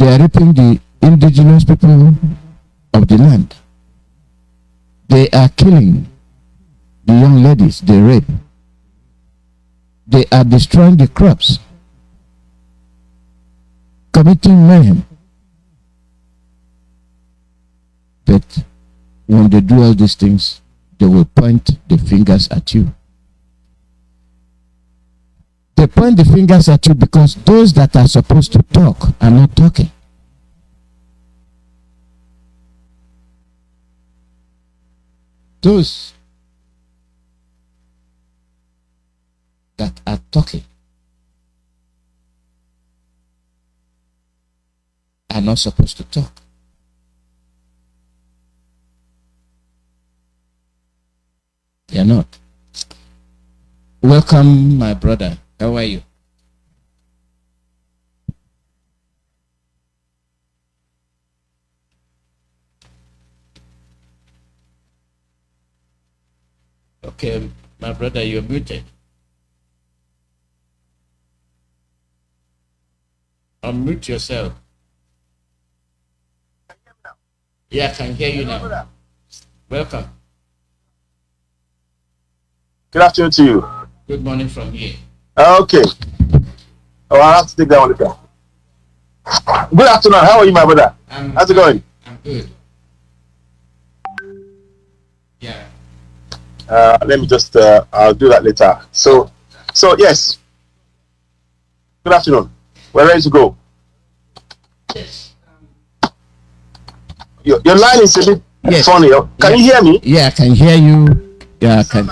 They are raping the indigenous people of the land. They are killing the young ladies they rape. They are destroying the crops, committing mayhem. But when they do all these things, they will point the fingers at you. They point the fingers at you because those that are supposed to talk are not talking. Those that are talking are not supposed to talk. They are not. Welcome, my brother. How are you? Okay, my brother, you're muted. Unmute yourself. Yeah, I can hear you now. Welcome. Good afternoon to you. Good morning from here. Okay. Oh, I have to take that one later. Good afternoon. How are you, my brother? How's it going? I'm good. Yeah. Let me just, I'll do that later. So yes. Good afternoon. We're ready to go. Yes. Your line is a bit funny. Can you hear me? Yeah, I can hear you. Yeah, I can.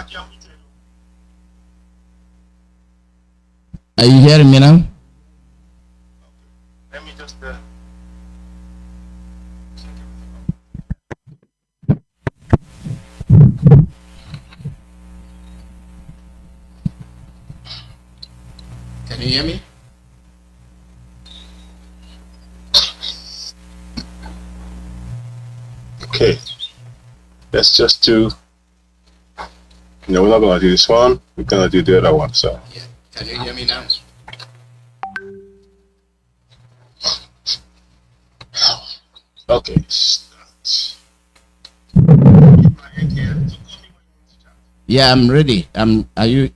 Are you hearing me now? Let me just. Can you hear me? Okay. Let's just do. No, we're not gonna do this one. We're gonna do the other one. So. Yeah. Can you hear me now? Okay. Yeah, I'm ready. Are you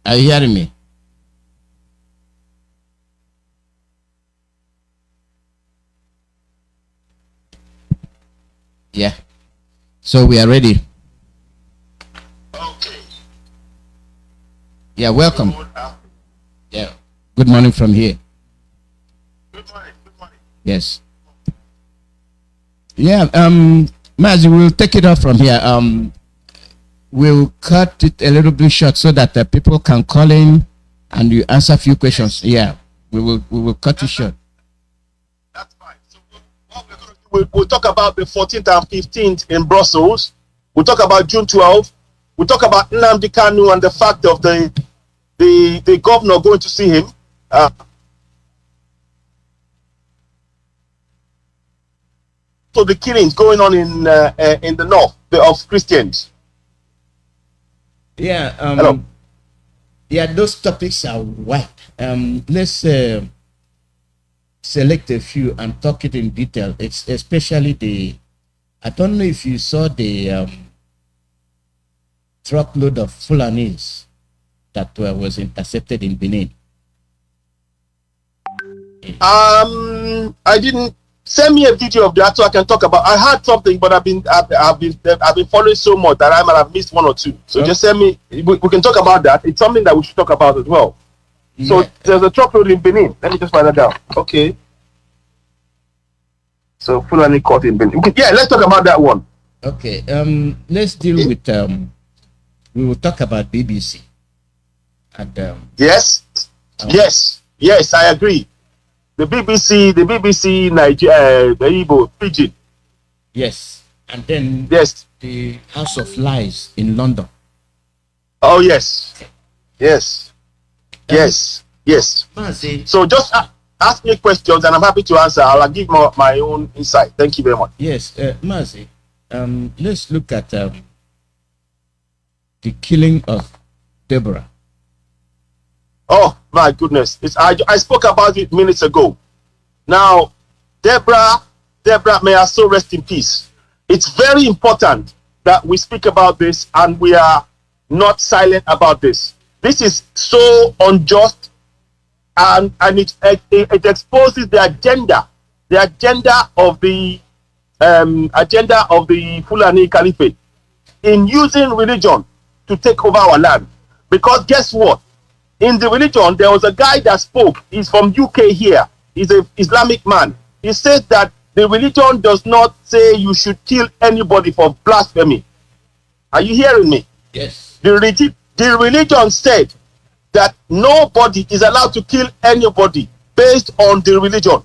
hearing me? Yeah. So we are ready. Okay. Yeah, welcome. Yeah. Good morning from here. Good morning. Good morning. Yes. Yeah, Mazi, we'll take it off from here. We'll cut it a little bit short so that people can call in and you answer a few questions. Yeah, we will cut it short. That's fine. So what we're going to do, we'll talk about the 14th and 15th in Brussels. We'll talk about June 12th. We'll talk about Nnamdi Kanu and the fact of the governor going to see him. So the killings going on in the north of Christians. Yeah. Hello. Yeah, those topics are wide. Let's select a few and talk it in detail. It's especially I don't know if you saw the truckload of Fulanis that was intercepted in Benin. I didn't. Send me a video of that so I can talk about. I heard something, but I've been following so much that I might have missed one or two. So just send me. We can talk about that. It's something that we should talk about as well. Yeah. So there's a truckload in Benin. Let me just write that down. Okay. So Fulani caught in Benin. Yeah, let's talk about that one. Okay. Let's deal with. We will talk about BBC. And yes, yes, I agree. The BBC Nigeria, the Igbo Pidgin. Yes, and then yes, the House of Lies in London. Oh yes, yes, yes, yes. Mazi. So just ask me questions, and I'm happy to answer. I'll give my own insight. Thank you very much. Yes, Mazi. Let's look at the killing of Deborah. Oh my goodness! I spoke about it minutes ago. Now, Deborah, may her soul rest in peace. It's very important that we speak about this and we are not silent about this. This is so unjust, and it exposes the agenda of the Fulani Caliphate in using religion to take over our land. Because guess what? In the religion, there was a guy that spoke. He's from UK here. He's an Islamic man. He said that the religion does not say you should kill anybody for blasphemy. Are you hearing me? Yes. The religion said that nobody is allowed to kill anybody based on the religion.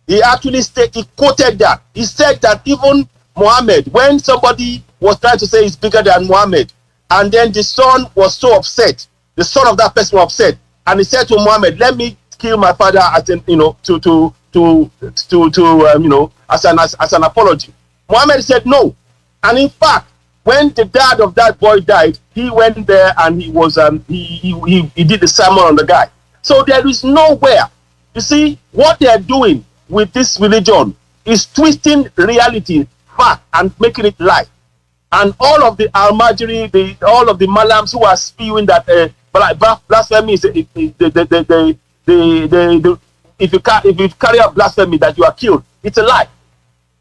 He actually he quoted that. He said that even Muhammad, when somebody was trying to say he's bigger than Muhammad, and then the son was so upset, the son of that person was upset, and he said to Muhammad, "Let me kill my father as an, as an apology." Muhammad said no, and in fact, when the dad of that boy died, he went there and he was he did the sermon on the guy. So there is nowhere. You see, what they are doing with this religion is twisting reality, fact, and making it lie. And all of the Almajiri, all of the Malams who are spewing that blasphemy is if you carry out blasphemy that you are killed, it's a lie.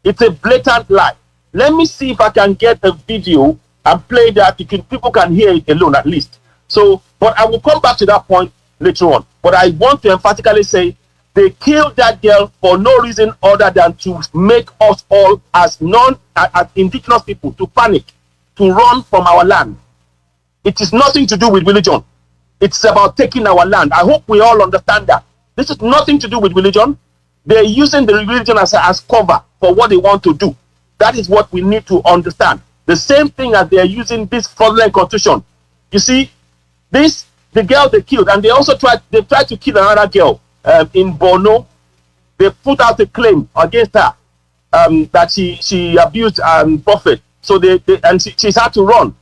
It's a blatant lie. Let me see if I can get a video and play that. People can hear it alone at least. So, but I will come back to that point later on. But I want to emphatically say they killed that girl for no reason other than to make us all as indigenous people to panic, to run from our land. It is nothing to do with religion. It's about taking our land. I hope we all understand that. This is nothing to do with religion. They're using the religion as cover for what they want to do. That is what we need to understand. The same thing as they are using this fraudulent constitution. You see, the girl they killed, and they also tried to kill another girl in Borno. They put out a claim against her that she abused prophet. So she's had to run.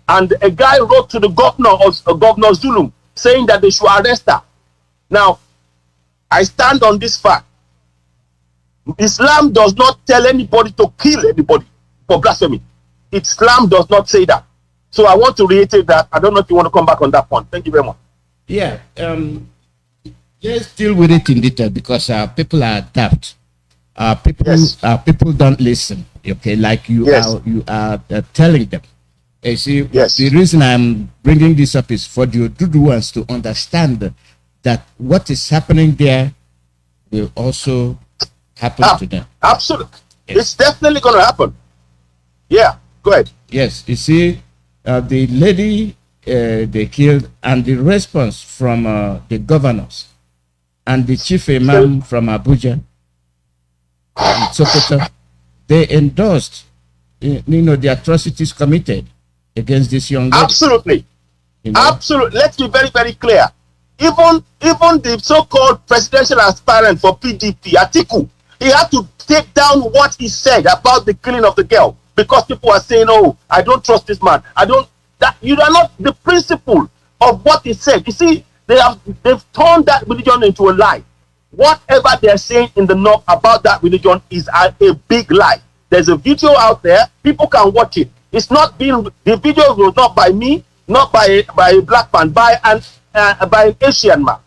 And a guy wrote to the governor Zulum saying that they should arrest her. Now, I stand on this fact. Islam does not tell anybody to kill anybody for blasphemy. Islam does not say that. So I want to reiterate that. I don't know if you want to come back on that point. Thank you very much. Yeah. Just deal with it in detail because people are daft. People don't listen. Okay, like you are telling them. You see, the reason I'm bringing this up is for the Odudu ones to understand that what is happening there will also happen to them. Absolutely. Yes. It's definitely going to happen. Yeah, go ahead. Yes, you see, the lady they killed and the response from the governors and the chief imam from Abuja, Sokoto, they endorsed the atrocities committed against this young lady. Absolutely. Absolutely. Let's be very, very clear. Even the so-called presidential aspirant for PDP, Atiku, he had to take down what he said about the killing of the girl because people are saying, "Oh, I don't trust this man." You are not the principle of what he said. You see, they've turned that religion into a lie. Whatever they're saying in the north about that religion is a big lie. There's a video out there. People can watch it. The video was not by me, not by a black man, by an Asian man,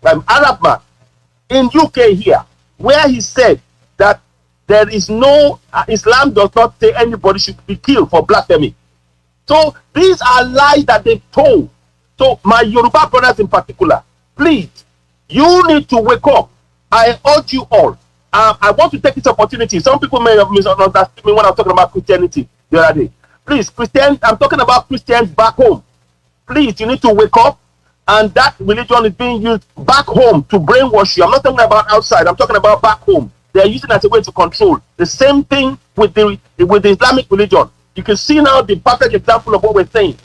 an Arab man in UK here, where he said that there is no Islam does not say anybody should be killed for blasphemy. So these are lies that they've told. So my Yoruba brothers in particular, please, you need to wake up. I urge you all. I want to take this opportunity. Some people may have misunderstood me when I was talking about Christianity the other day. Please, I'm talking about Christians back home. Please, you need to wake up. And that religion is being used back home to brainwash you. I'm not talking about outside. I'm talking about back home. They're using it as a way to control. The same thing with the Islamic religion. You can see now the perfect example of what we're saying.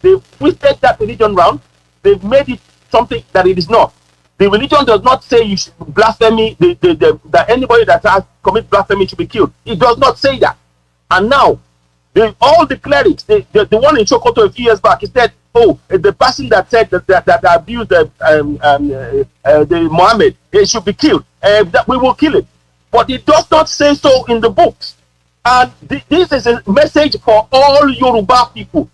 They've twisted that religion round. They've made it something that it is not. The religion does not say you should blasphemy, that anybody that has commit blasphemy should be killed. It does not say that. And now, all the clerics, the one in Sokoto a few years back, he said, "Oh, the person that said that abused the Muhammad, he should be killed. We will kill it." but it does not say so in the books. And this is a message for all Yoruba people.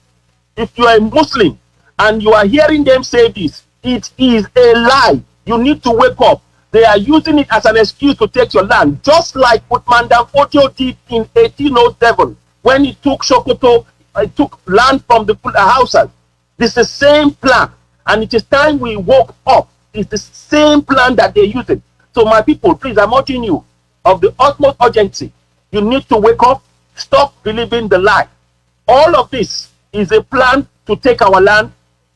If you are a Muslim and you are hearing them say this, it is a lie. You need to wake up. They are using it as an excuse to take your land, just like what Mandam Fodio did in 1807 when he took Sokoto, took land from the Hausas. This is the same plan, and it is time we woke up. It's the same plan that they're using. So my people, please, I'm urging you of the utmost urgency. You need to wake up, stop believing the lie. All of this is a plan to take our land.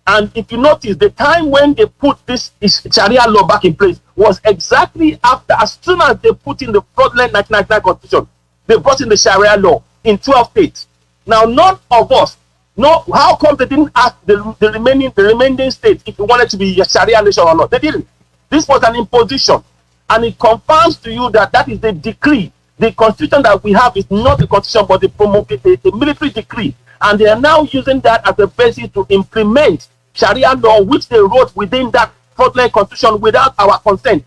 And if you notice, the time when they put this Sharia law back in place was exactly after, as soon as they put in the fraudulent 1999 constitution, they brought in the Sharia law in 12 states. Now, none of us know how come they didn't ask the remaining states if we wanted to be a Sharia nation or not. They didn't. This was an imposition, and it confirms to you that that is the decree. The constitution that we have is not the constitution, but the military decree, and they are now using that as a basis to implement Sharia law, which they wrote within that fraudulent constitution without our consent.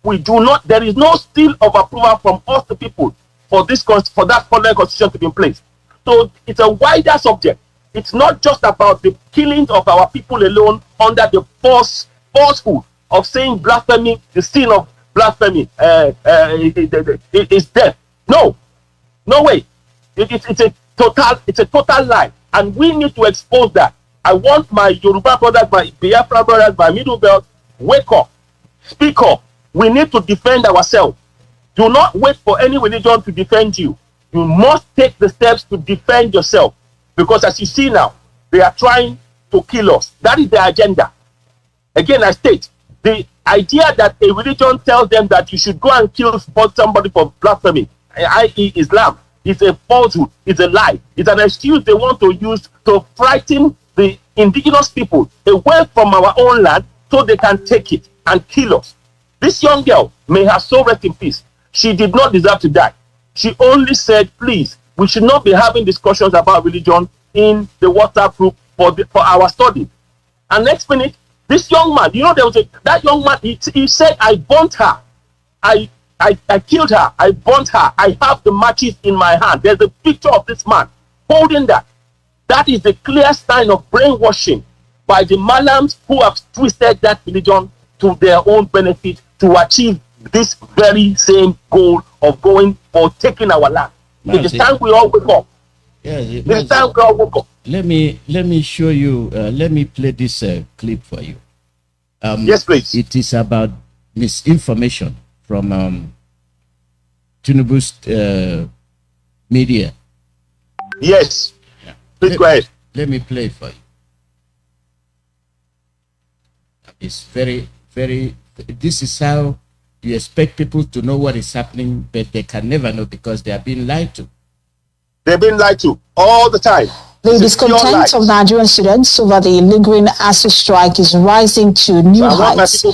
We do not. There is no seal of approval from us, the people, for that fraudulent constitution to be in place. So it's a wider subject. It's not just about the killings of our people alone under the falsehood of saying blasphemy, the sin of blasphemy is death. No way. It's a total lie, and we need to expose that. I want my Yoruba brothers, my Biafra brothers, my Middle Belt, wake up, speak up. We need to defend ourselves. Do not wait for any religion to defend you. You must take the steps to defend yourself, because as you see now, they are trying to kill us. That is their agenda. Again, I state, the idea that a religion tells them that you should go and kill somebody for blasphemy, i.e. Islam, is a falsehood, it's a lie. It's an excuse they want to use to frighten the indigenous people away from our own land so they can take it and kill us. This young girl, may her soul rest in peace, she did not deserve to die. She only said, please, we should not be having discussions about religion in the WhatsApp group for our study. And next minute, this young man, that young man, he said, I burnt her. I killed her. I burnt her. I have the matches in my hand. There's a picture of this man holding that. That is a clear sign of brainwashing by the Malams who have twisted that religion to their own benefit to achieve this very same goal of going for taking our land. It is time we all wake up. Yes, it is time we all wake up. Let me show you. Let me play this clip for you. Yes, please. It is about misinformation from Tinubu's media. Yes. Yeah. Please go ahead. Let me play it for you. It's very, very. This is how you expect people to know what is happening, but they can never know because they are being lied to. They've been lied to all the time. The discontent of Nigerian students over the lingering ASU strike is rising to new heights. In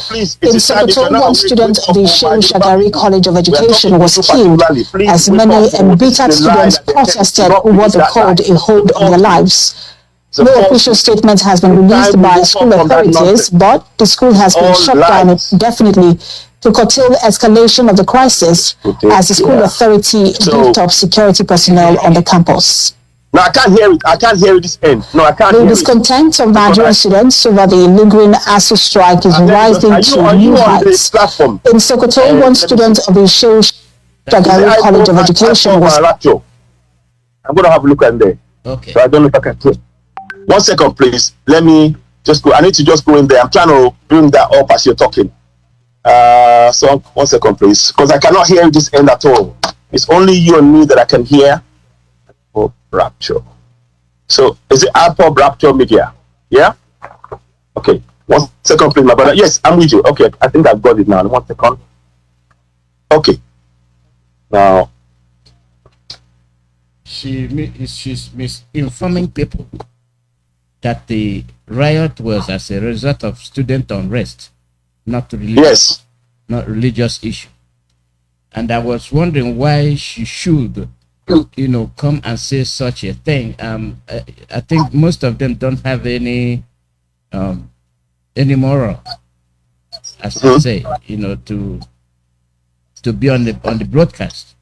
Sokoto, one student of the Shehu Shagari College of Education was killed as many embittered students protested what they called a hold on their lives. No official statement has been released by school authorities, but the school has been shut down indefinitely to curtail escalation of the crisis as the school authority beefed up security personnel on the campus. No, I can't hear it. I can't hear this end. No, I can't hear it. The discontent of Nigerian students over the lingering ASU strike is rising to new heights. In Sokoto, one student of the Shehu Shagari College of Education was... I'm going to have a look at there. Okay. So I don't know if I can... 1 second, please. Let me just go. I need to just go in there. I'm trying to bring that up as you're talking. So 1 second, please. Because I cannot hear this end at all. It's only you and me that I can hear. Oh, Rapture. So is it Apple Rapture Media? Yeah? Okay. 1 second, please, my brother. Yes, I'm with you. Okay. I think I've got it now. 1 second. Okay. Now. She's misinforming people that the riot was as a result of student unrest, not religious issue. And I was wondering why she should, come and say such a thing. I think most of them don't have any moral, as they say, to to be on the broadcast.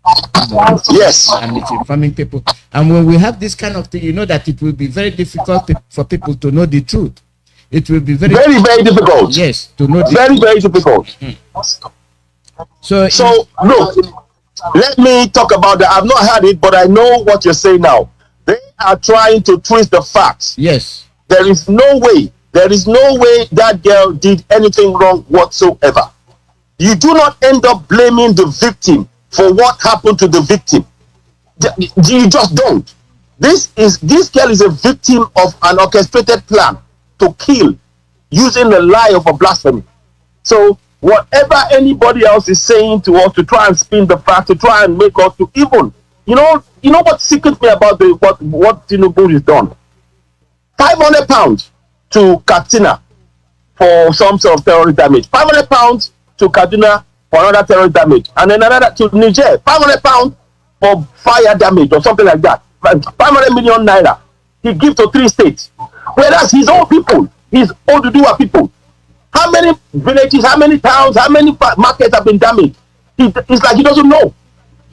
Yes. And it's informing people. And when we have this kind of thing, you know that it will be very difficult for people to know the truth. It will be very, very difficult. Yes, to know. Very difficult. So look, let me talk about that. I've not heard it, but I know what you're saying now. They are trying to twist the facts. Yes. There is no way that girl did anything wrong whatsoever. You do not end up blaming the victim for what happened to the victim. You just don't. This girl is a victim of an orchestrated plan to kill using the lie of a blasphemy. So whatever anybody else is saying to us to try and spin the fact, to try and make us to even, you know what sickens me about what Tinubu has done? £500 to Katsina for some sort of terrorist damage. £500 to Kaduna for another terrorist damage, and then another to Niger. £500 for fire damage or something like that. 500 million naira he gives to 3 states, whereas his own people, his Oduduwa people, how many villages, how many towns, how many markets have been damaged? It's like he doesn't know.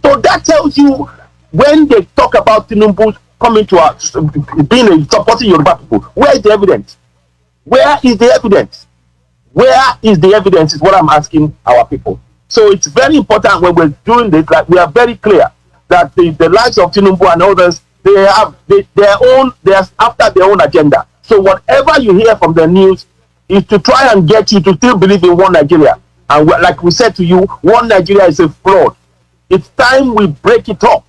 So that tells you, when they talk about Tinubu coming to us, supporting Yoruba people, where is the evidence? Where is the evidence? Where is the evidence is what I'm asking our people. So it's very important when we're doing this, like we are very clear that the likes of Tinubu and others, they are after their own agenda. So whatever you hear from the news is to try and get you to still believe in one Nigeria. And like we said to you, one Nigeria is a fraud. It's time we break it up.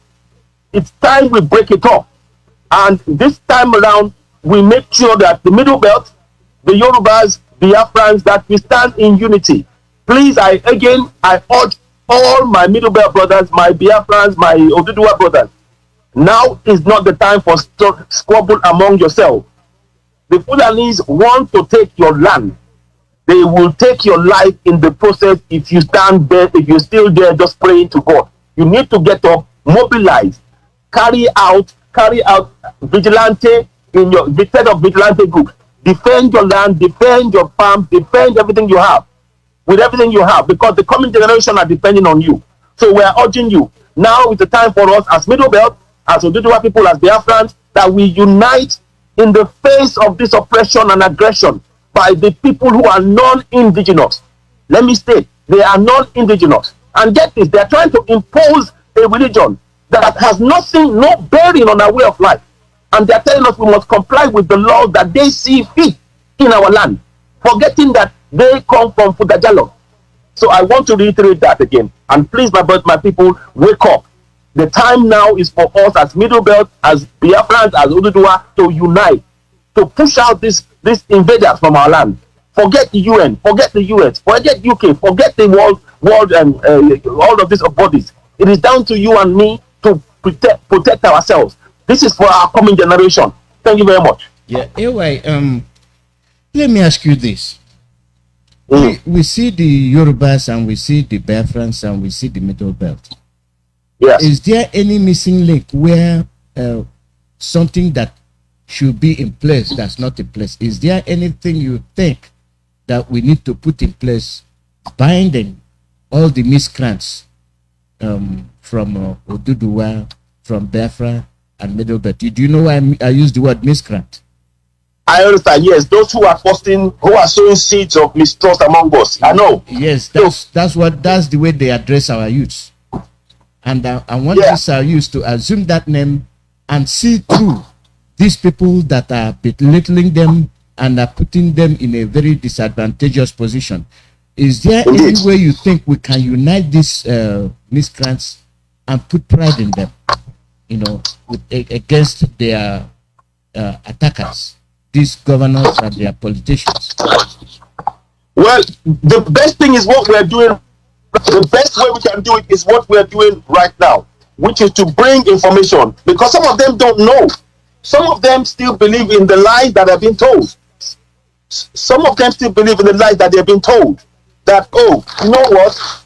It's time we break it up. And this time around, we make sure that the Middle Belt, the Yorubas, the Biafrans, that we stand in unity. Please, I urge all my Middle Belt brothers, my Biafrans, my Oduduwa brothers, now is not the time for squabble among yourselves. The Fulanis want to take your land. They will take your life in the process if you stand there, if you're still there just praying to God. You need to get up, mobilize, carry out vigilante in your set of vigilante groups. Defend your land, defend your farm, defend everything you have, with everything you have, because the coming generation are depending on you. So we are urging you, now is the time for us as Middle Belt, as Oduduwa people, as Biafrans, that we unite in the face of this oppression and aggression by the people who are non-indigenous. Let me state, they are non-indigenous. And get this, they are trying to impose a religion that has no bearing on our way of life. And they are telling us we must comply with the laws that they see fit in our land, forgetting that they come from Fudajalo. So I want to reiterate that again. And please, my people, wake up. The time now is for us as Middle Belt, as Biafrans, as Oduduwa, to unite, to push out these invaders from our land. Forget the UN, forget the US, forget UK, forget the world and all of these bodies. It is down to you and me to protect ourselves. This is for our coming generation. Thank you very much. Yeah, anyway, let me ask you this. We see the Yorubas and we see the Biafrans and we see the Middle Belt. Yes. Is there any missing link where something that should be in place that's not in place? Is there anything you think that we need to put in place binding all the miscreants from Oduduwa, from Biafra and Middle Belt? Do you know why I use the word miscreant? I understand. Yes, those who are sowing seeds of mistrust among us. I know. Yes, that's the way they address our youths. And I want this our youths to assume that name and see through these people that are belittling them and are putting them in a very disadvantageous position. Is there any way you think we can unite these miscreants and put pride in them, against their attackers, these governors and their politicians? Well, the best thing is what we're doing. The best way we can do it is what we're doing right now, which is to bring information, because some of them don't know. Some of them still believe in the lies that have been told. Some of them still believe in the lies that they've been told. That, oh, you know what?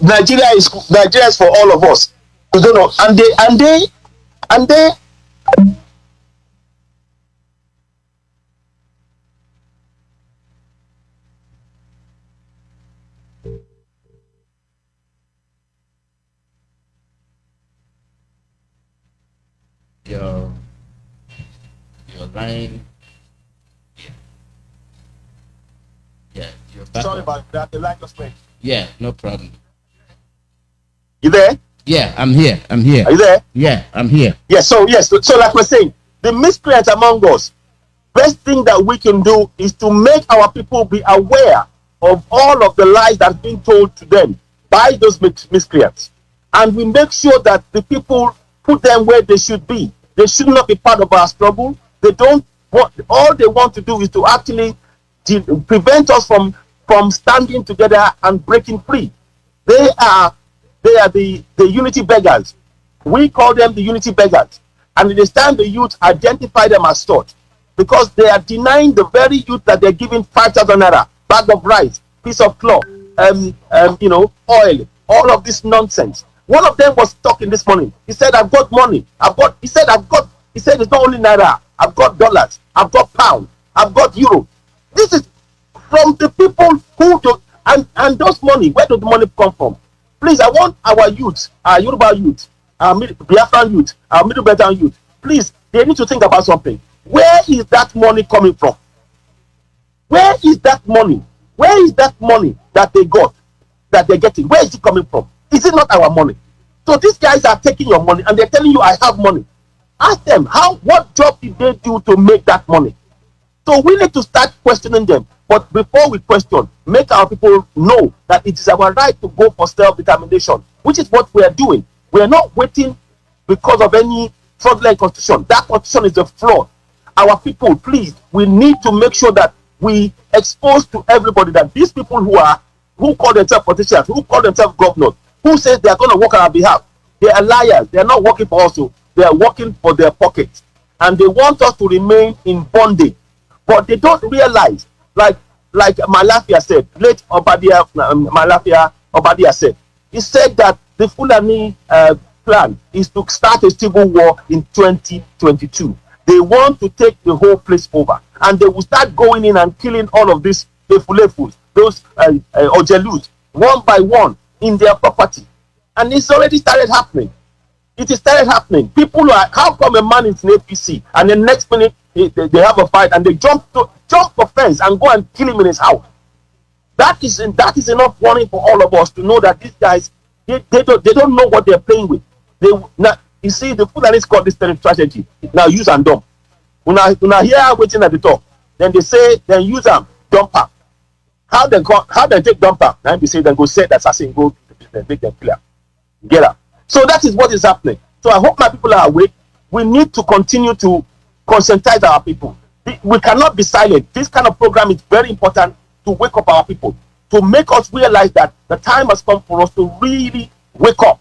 Nigeria is for all of us. You don't know. And they line. Yeah, you're back. Sorry about that. The line just went. Yeah, no problem. You there? Yeah, I'm here. I'm here. Are you there? Yeah, I'm here. Yeah. So yes. So like we're saying, the miscreants among us. Best thing that we can do is to make our people be aware of all of the lies that's being told to them by those miscreants, and we make sure that the people put them where they should be. They should not be part of our struggle. They don't want. All they want to do is to actually prevent us from standing together and breaking free. They are the unity beggars. We call them the unity beggars, and it is time the youth identify them as such, because they are denying the very youth that they're giving 5,000 naira, bag of rice, piece of cloth, oil, all of this nonsense. One of them was talking this morning. He said, "I've got money. He said it's not only naira. I've got dollars. I've got pounds. I've got euro." This is from the people who do, and those money. Where does the money come from? Please, I want our youth, our Yoruba youth, our Biafran youth, our Middle Belgian youth. Please, they need to think about something. Where is that money coming from? Where is that money? Where is that money that they got, that they're getting? Where is it coming from? Is it not our money? So these guys are taking your money and they're telling you, "I have money." Ask them, what job did they do to make that money? So we need to start questioning them. But before we question, make our people know that it is our right to go for self-determination, which is what we are doing. We are not waiting because of any fraudulent constitution. That constitution is a fraud. Our people, please, we need to make sure that we expose to everybody that these people who call themselves politicians, who call themselves governors, who says they are going to work on our behalf, they are liars. They are not working for us. They are working for their pockets, and they want us to remain in bondage. But they don't realize, like Malafia said, late Malafia Obadia said, he said that the Fulani plan is to start a civil war in 2022. They want to take the whole place over, and they will start going in and killing all of these Efulefus, those Ojelus, one by one in their property. And it's already started happening. It is started happening. People are, how come a man is in APC and the next minute they have a fight and they jump the fence and go and kill him in his house? That is enough warning for all of us to know that these guys, they don't know what they're playing with. You see, the Fulanis call this strategy. Now use and dump. When I hear waiting at the top, then they say, then use them, dump her. How they take dump her? Now they say, then go set the assassin, go to the business, make them clear. Get her. So that is what is happening. So I hope my people are awake. We need to continue to conscientize our people. We cannot be silent. This kind of program is very important to wake up our people, to make us realize that the time has come for us to really wake up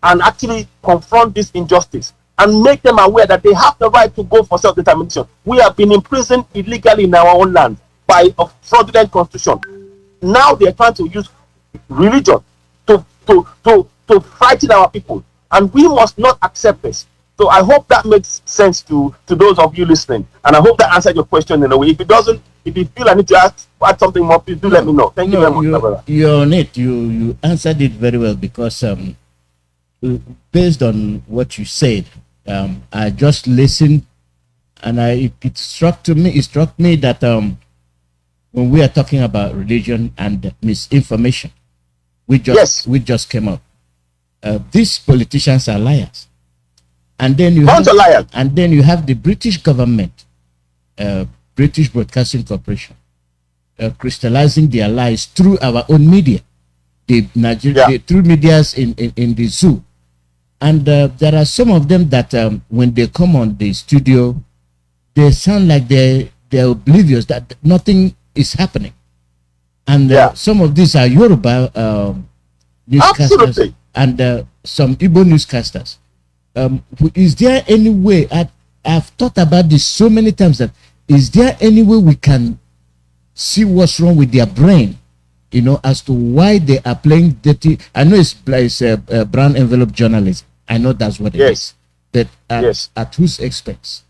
and actually confront this injustice and make them aware that they have the right to go for self-determination. We have been imprisoned illegally in our own land by a fraudulent constitution. Now they are trying to use religion to frighten our people, and we must not accept this. So I hope that makes sense to those of you listening, and I hope that answered your question in a way. If it doesn't, if you feel I need to add something more, please do let me know. Thank you very much, brother. You're on it. You answered it very well, because based on what you said, I just listened, and it struck me that when we are talking about religion and misinformation, we just came up. These politicians are liars, and then you have the British government, British Broadcasting Corporation, crystallizing their lies through our own media, through medias in the zoo. And there are some of them that when they come on the studio, they sound like they're oblivious that nothing is happening. And some of these are Yoruba newscasters. Absolutely. And some Igbo newscasters. Is there any way, I've thought about this so many times, that is there any way we can see what's wrong with their brain, as to why they are playing dirty? I know it's brown envelope journalism. I know that's what it is. But at whose expense?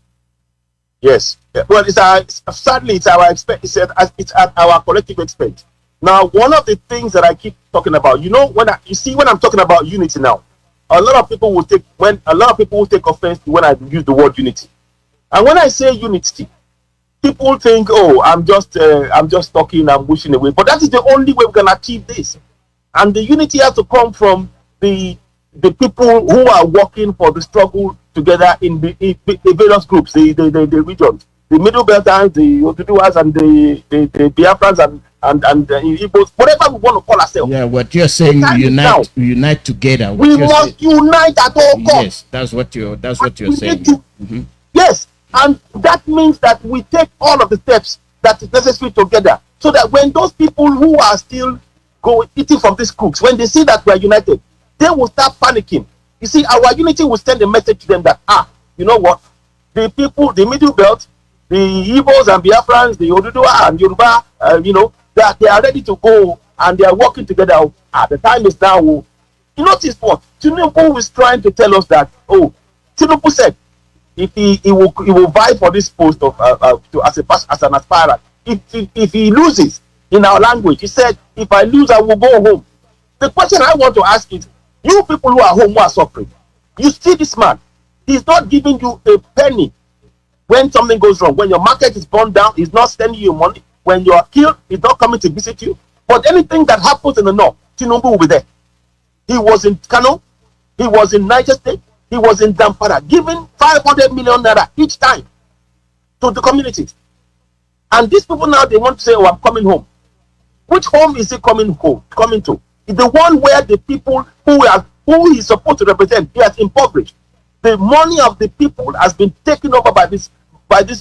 Yes. Well, sadly, it's at our collective expense. Now, one of the things that I keep talking about, when I'm talking about unity now, a lot of people will take offense when I use the word unity. And when I say unity, people think, oh, I'm just talking, I'm wishing away. But that is the only way we can achieve this. And the unity has to come from the people who are working for the struggle together in the various groups, the regions, the Middle Belters, the Oduduwas, and the Biafrans, and the Igbos, whatever we want to call ourselves. Yeah, what you're saying, unite together. We must unite at all costs. Yes, that's what you're saying. Yes, and that means that we take all of the steps that is necessary together, so that when those people who are still eating from these cooks, when they see that we are united, they will start panicking. You see, our unity will send a message to them that, you know what, the people, the Middle Belt, the Igbos and Biafrans, the Oduduwa and Yoruba, that they are ready to go and they are working together. The time is now. You notice what Tinubu is trying to tell us, that Tinubu said if he will vie for this post of as an aspirant. If he loses, in our language, he said, if I lose, I will go home. The question I want to ask is, you people who are home, who are suffering, you see this man, he's not giving you a penny when something goes wrong. When your market is burned down, he's not sending you money. When you are killed, he's not coming to visit you. But anything that happens in the north, Tinubu will be there. He was in Kano, he was in Niger State, he was in Zamfara, giving 500 million naira each time to the communities. And these people now, they want to say, I'm coming home. Which home is he coming to? It's the one where the people who he's supposed to represent, he has impoverished. The money of the people has been taken over by this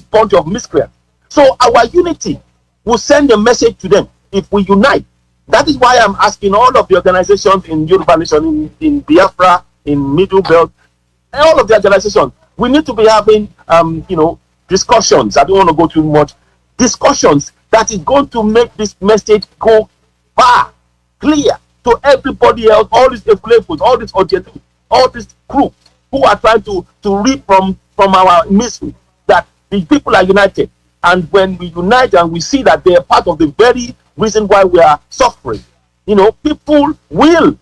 bunch of miscreants. So our unity will send a message to them if we unite. That is why I'm asking all of the organizations in Yoruba Nation, in Biafra, in Middle Belt, all of the organizations, we need to be having discussions. I don't want to go too much. Discussions that is going to make this message go far, clear to everybody else, all these Eflefos, all these Ojetu, all this crew who are trying to reap from our misery, that the people are united. And when we unite and we see that they are part of the very reason why we are suffering, people will,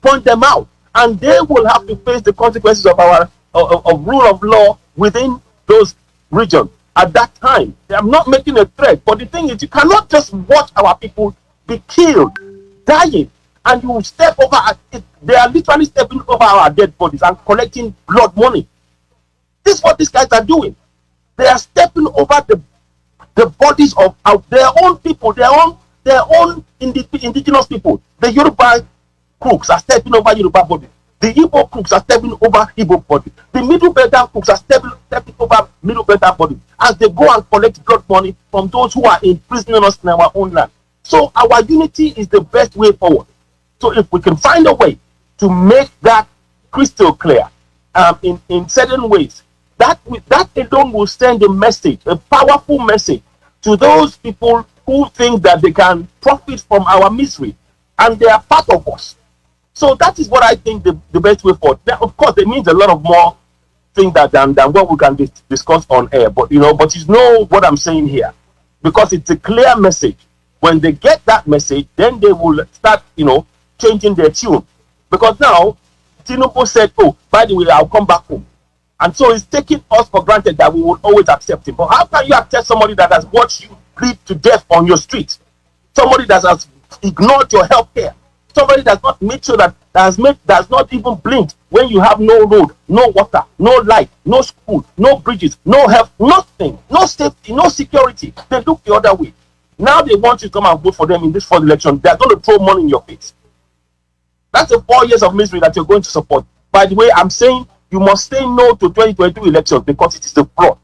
point them out, and they will have to face the consequences of our of rule of law within those regions. At that time, I'm not making a threat, but the thing is, you cannot just watch our people be killed, dying, and you step over. They are literally stepping over our dead bodies and collecting blood money. This is what these guys are doing. They are stepping over the bodies of their own people, their own indigenous people. The Yoruba crooks are stepping over Yoruba bodies. The Igbo crooks are stepping over Igbo bodies. The Middle Belter crooks are stepping over Middle Belter bodies as they go and collect blood money from those who are imprisoning us in our own land. So our unity is the best way forward. So if we can find a way to make that crystal clear in certain ways, that alone will send a message, a powerful message to those people who think that they can profit from our misery and they are part of us. So that is what I think the best way forward. Now, of course, it means a lot of more things than what we can discuss on air. But you know what I'm saying here, because it's a clear message. When they get that message, then they will start, changing their tune. Because now, Tinubu said, "Oh, by the way, I'll come back home," and so it's taking us for granted that we will always accept him. But how can you accept somebody that has watched you bleed to death on your street? Somebody that has ignored your health care? Somebody that's not made sure that has not even blinked when you have no road, no water, no light, no school, no bridges, no health, nothing, no safety, no security. They look the other way. Now they want you to come and vote for them in this fourth election. They're going to throw money in your face. That's the 4 years of misery that you're going to support. By the way, I'm saying you must say no to 2022 elections because it is a fraud.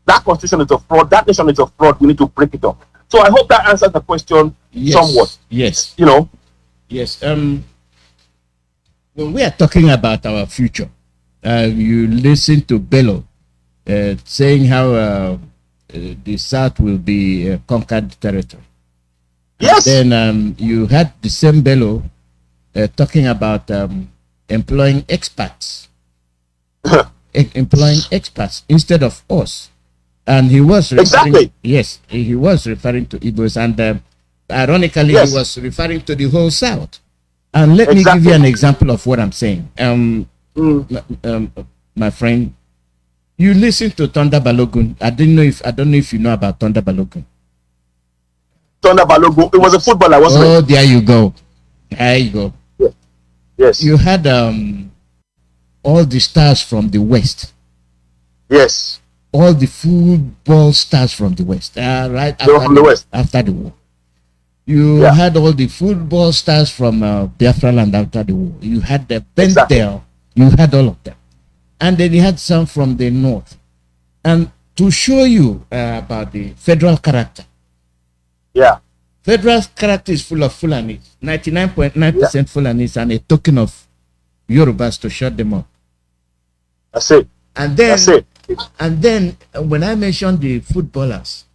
That constitution is a fraud. That nation is a fraud. We need to break it up. So I hope that answers the question somewhat. Yes. Yes. When we are talking about our future, you listen to Bello saying how the South will be conquered territory. Yes. And then you had the same Bello talking about employing expats, employing expats instead of us. And he was referring, yes, he was referring to Igbos, and ironically, he was referring to the whole South. And let me give you an example of what I'm saying. My friend, You listen to Thunder Balogun. I don't know if you know about Thunder Balogun. Thunder Balogun. It was a footballer, wasn't it? Oh, there you go. There you go. Yeah. Yes. You had all the stars from the West. Yes. All the football stars from the West. Right after the war. You had all the football stars from Biafra land after the war. You had the Bentel. You had all of them. And then you had some from the north. And to show you about the federal character. Yeah. Federal character is full of Fulanis. 99.9% Fulanis and a token of Yorubas to shut them up. That's it. And then when I mentioned the footballers,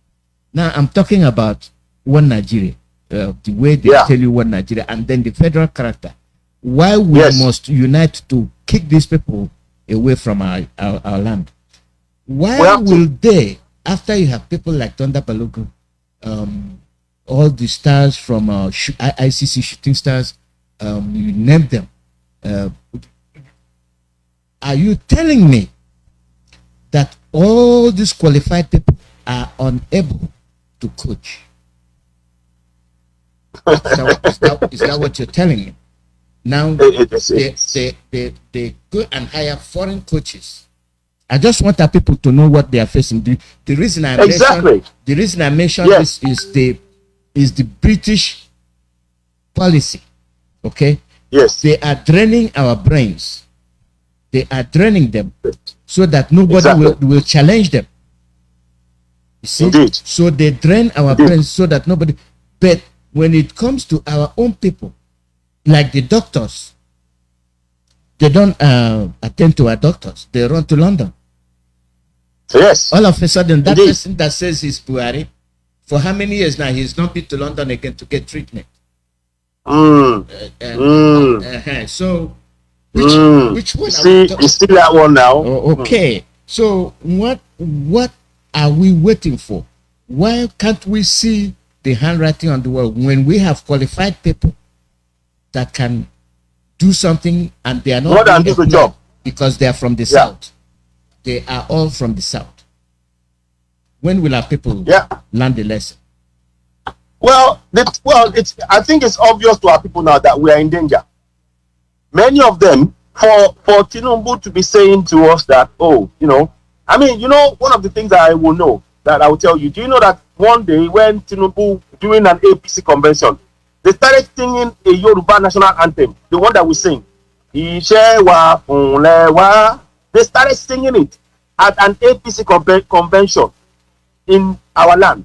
now I'm talking about one Nigeria. The way they tell you one Nigeria, and then the federal character. Why we must unite to kick these people away from our land? Why will they, after you have people like Thunder Balogun, all the stars from ICC shooting stars, you name them, are you telling me that all these qualified people are unable to coach? Is that what you're telling me? Now they go and hire foreign coaches. I just want our people to know what they are facing. The reason I mentioned this is the British policy. Okay? Yes. They are draining our brains. They are draining them so that nobody will challenge them. You see? Indeed. So they drain our brains so that nobody. But when it comes to our own people, like the doctors, they don't attend to our doctors. They run to London. Yes. All of a sudden, that person that says he's Buhari, for how many years now, he's not been to London again to get treatment. So, which one? You see that one now? Okay. So, what are we waiting for? Why can't we see the handwriting on the wall when we have qualified people that can do something and they are not doing the job because they are from the south? They are all from the south. When will our people learn the lesson? Well, I think it's obvious to our people now that we are in danger. Many of them, for Tinubu to be saying to us that, one of the things that I will know, that I will tell you, do you know that one day when Tinubu, during an APC convention, they started singing a Yoruba national anthem, the one that we sing. They started singing it at an APC convention in our land.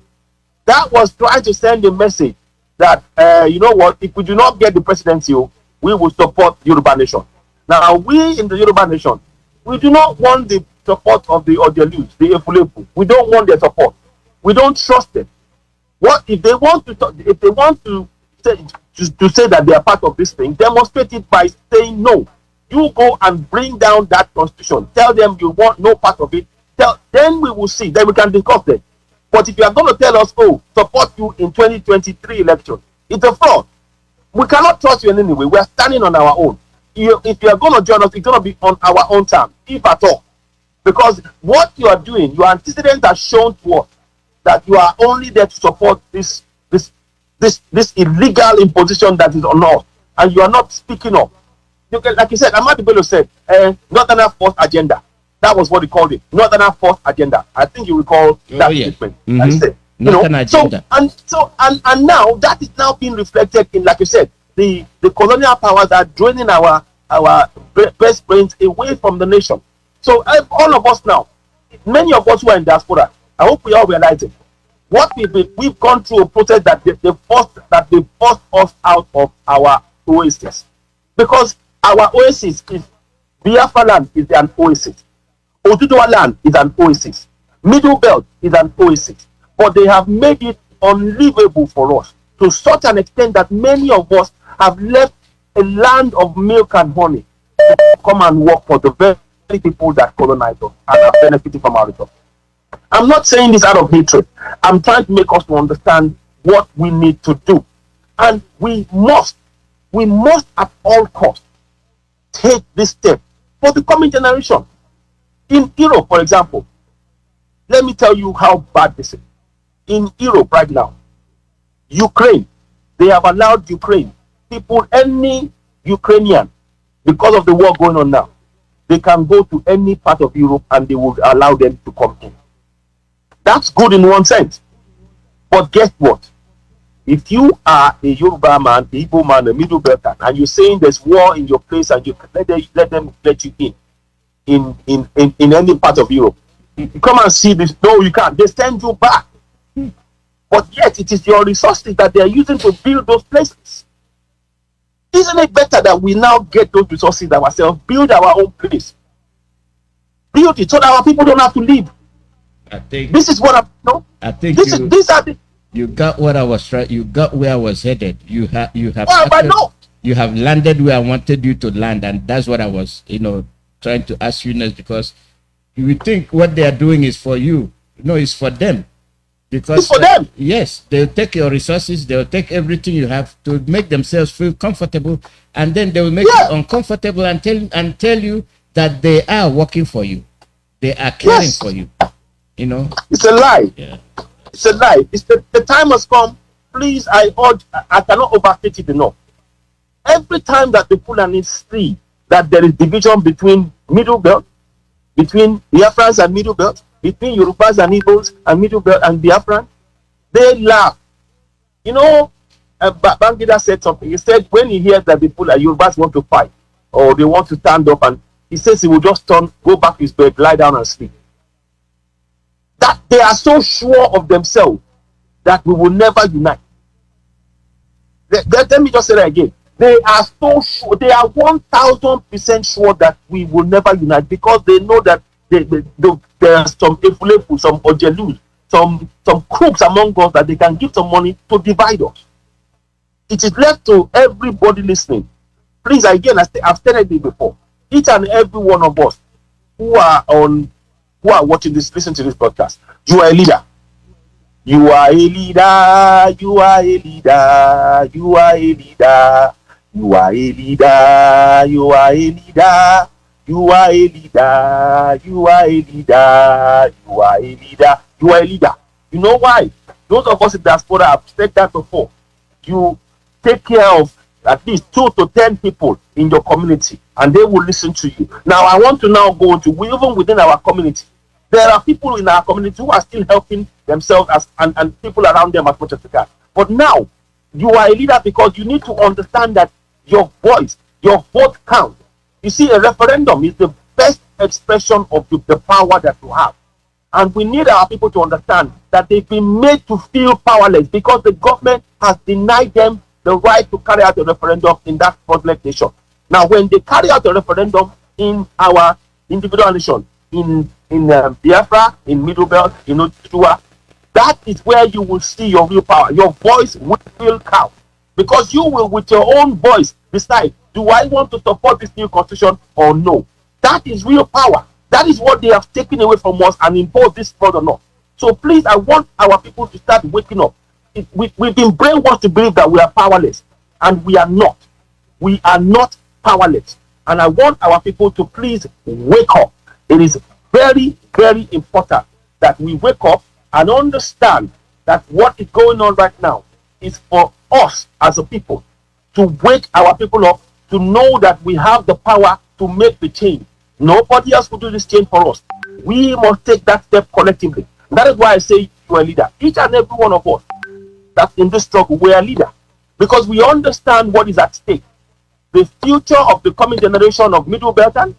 That was trying to send a message that, if we do not get the presidency, we will support Yoruba nation. Now, we in the Yoruba nation, we do not want the support of the Odelus, the Efulefu. We don't want their support. We don't trust them. What if they want to say that they are part of this thing? Demonstrate it by saying no. You go and bring down that constitution. Tell them you want no part of it. Then we will see. Then we can discuss it. But if you are going to tell us, support you in 2023 election, it's a fraud. We cannot trust you in any way. We are standing on our own. If you are going to join us, it's going to be on our own terms, if at all. Because what you are doing, your antecedents are shown to us that you are only there to support this illegal imposition that is on us, and you are not speaking up. Like you said, Ahmad Bello said, Northern Force Agenda. That was what he called it, Northern Force Agenda. I think you recall that statement. I said, agenda. And now that is now being reflected in, like you said, the colonial powers are draining our best brains away from the nation. So all of us now, many of us who are in diaspora, I hope we all realize it. What we've gone through a process that they forced us out of our oasis, because our oasis is Biafra land is an oasis, Oduduwa land is an oasis, Middle Belt is an oasis, but they have made it unlivable for us to such an extent that many of us have left a land of milk and honey to come and work for the very people that colonize us and are benefiting from our resources. I'm not saying this out of hatred. I'm trying to make us to understand what we need to do. And we must at all costs take this step for the coming generation. In Europe, for example, let me tell you how bad this is. In Europe right now, Ukraine, they have allowed Ukraine, people, any Ukrainian, because of the war going on now, they can go to any part of Europe and they will allow them to come in. That's good in one sense. But guess what? If you are a Yoruba man, a Igbo man, a Middle Belter, and you're saying there's war in your place and you let them let you in any part of Europe, you come and see this. No, you can't. They send you back. But yet it is your resources that they are using to build those places. Isn't it better that we now get those resources ourselves, build our own place, build it so that our people don't have to leave? I think this is what I'm. No, I think these are the. You got what I was trying. You got where I was headed. You have. Well, but no. You have landed where I wanted you to land, and that's what I was, trying to ask you next, because you think what they are doing is for you. No, it's for them. Because it's for them. Yes, they'll take your resources, they'll take everything you have to make themselves feel comfortable, and then they will make you uncomfortable and tell you that they are working for you, they are caring for you. It's a lie. Yeah, it's a lie. It's the time has come. Please, I cannot overstate it enough. Every time that the Fulani see that there is division between Middle Belt, between Biafrans and Middle Belt, between Yorubas and Igbos and Middle Belt and Biafran, they laugh. Bangida said something. He said when he hears that the Yorubas want to fight or they want to stand up, and he says he will just go back to his bed, lie down and sleep. That they are so sure of themselves that we will never unite. Let me just say that again. They are so sure, they are 1000% sure that we will never unite, because they know that there are some efulefu, some ojelus, some crooks among us that they can give some money to divide us. It is left to everybody listening. Please, again, I've stated it before. Each and every one of us who are watching this, listen to this podcast. You are a leader. You are a leader. You are a leader. You are a leader. You are a leader. You are a leader. You are a leader. You are a leader. You are a leader. You are a leader. You know why? Those of us in diaspora have said that before. You take care of at least 2 to 10 people in your community, and they will listen to you. Now, I want to now go into, even within our community, there are people in our community who are still helping themselves and people around them as much as they can. But now, you are a leader because you need to understand that your voice, your vote counts. You see, a referendum is the best expression of the power that you have. And we need our people to understand that they've been made to feel powerless because the government has denied them the right to carry out a referendum in that fraudulent nation. Now, when they carry out a referendum in our individual nation, in Biafra, in Middle Belt, in Otua, that is where you will see your real power. Your voice will count, because you will, with your own voice, decide, do I want to support this new constitution or no? That is real power. That is what they have taken away from us and imposed this fraud on us. So please, I want our people to start waking up. We've been brainwashed to believe that we are powerless, and we are not. We are not powerless. And I want our people to please wake up. It is very, very important that we wake up and understand that what is going on right now is for us as a people to wake our people up, to know that we have the power to make the change. Nobody else will do this change for us. We must take that step collectively. That is why I say you are a leader. Each and every one of us that's in this struggle, we are a leader, because we understand what is at stake. The future of the coming generation of Middle Beltans,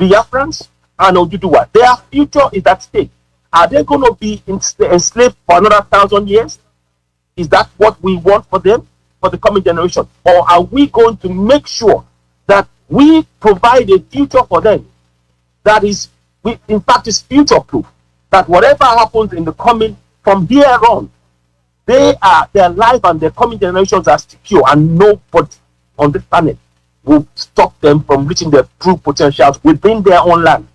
Biafrans, and Oduduwa, their future is at stake. Are they going to be enslaved for another 1,000 years? Is that what we want for them, for the coming generation? Or are we going to make sure that we provide a future for them that is, in fact, is future-proof? That whatever happens in the coming, from here on, their life and their coming generations are secure, and nobody on this planet will stop them from reaching their true potentials within their own land.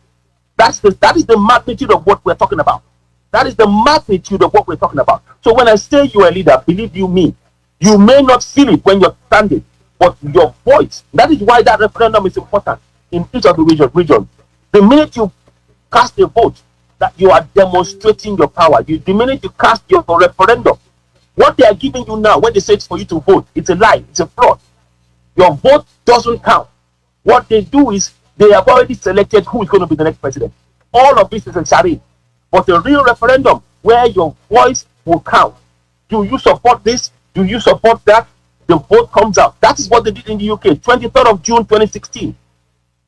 That is the magnitude of what we're talking about. That is the magnitude of what we're talking about. So when I say you're a leader, believe you me, you may not feel it when you're standing, but your voice, that is why that referendum is important in each of the regions. The minute you cast a vote, that you are demonstrating your power. The minute you cast your referendum, what they are giving you now, when they say it's for you to vote, it's a lie, it's a fraud. Your vote doesn't count. What they do is they have already selected who is going to be the next president. All of this is a charade. But a real referendum where your voice will count. Do you support this? Do you support that? The vote comes out. That is what they did in the UK. 23rd of June 2016.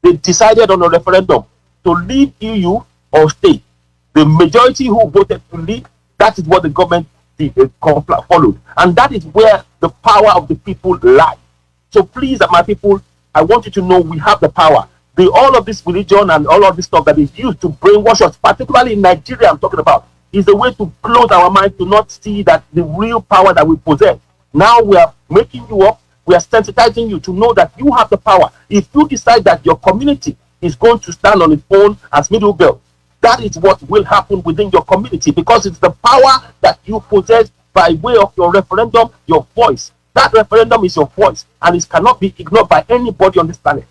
They decided on a referendum to leave EU or stay. The majority who voted to leave, that is what the government followed. And that is where the power of the people lies. So please, my people, I want you to know we have the power. All of this religion and all of this stuff that is used to brainwash us, particularly in Nigeria, I'm talking about, is a way to close our minds to not see that the real power that we possess. Now we are making you up, we are sensitizing you to know that you have the power. If you decide that your community is going to stand on its own as middle belt, that is what will happen within your community, because it's the power that you possess by way of your referendum, your voice. That referendum is your voice, and it cannot be ignored by anybody on this planet.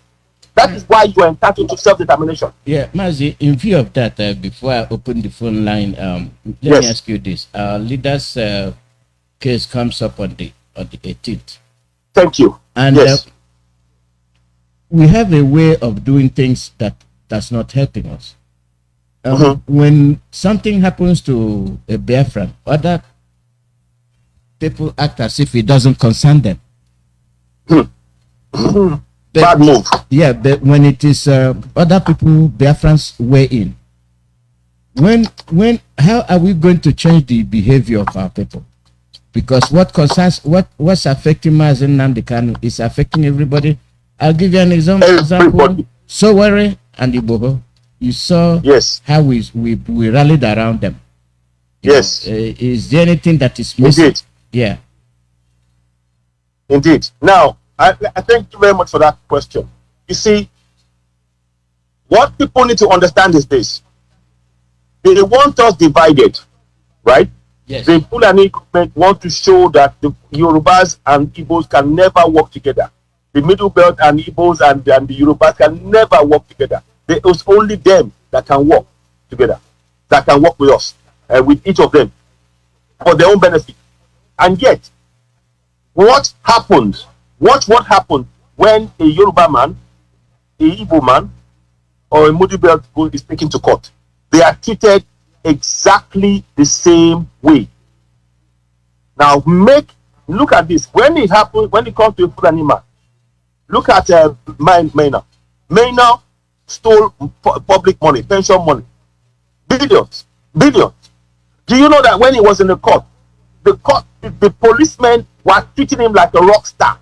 That is why you are entitled to self-determination. Yeah, Mazi, in view of that, before I open the phone line, let me ask you this. Our leader's case comes up on the 18th. Thank you. And we have a way of doing things that's not helping us. When something happens to a Biafran, other people act as if it doesn't concern them. Bad move. Yeah, but when it is other people, Biafrans weigh in. How are we going to change the behavior of our people? Because what's affecting Mazi Nnamdi Kanu is affecting everybody. I'll give you an example. Sowore and Igboho. You saw how we rallied around them. Yes. Is there anything that is missing? Indeed. Yeah. Indeed. Now, I thank you very much for that question. You see, what people need to understand is this. They want us divided, right? Yes. The Fulani government want to show that the Yorubas and Igbos can never work together. The Middle Belt and Igbos and the Yorubas can never work together. It's only them that can work together, that can work with us, with each of them, for their own benefit. And yet, what happens? Watch what happened when a Yoruba man, a Igbo man, or a Middle Belt is taken to court. They are treated exactly the same way. Now, look at this. When it happens, when it comes to a Fulani man, look at Maina. Maina stole public money, pension money, billions. Do you know that when he was in the court, the policemen were treating him like a rock star?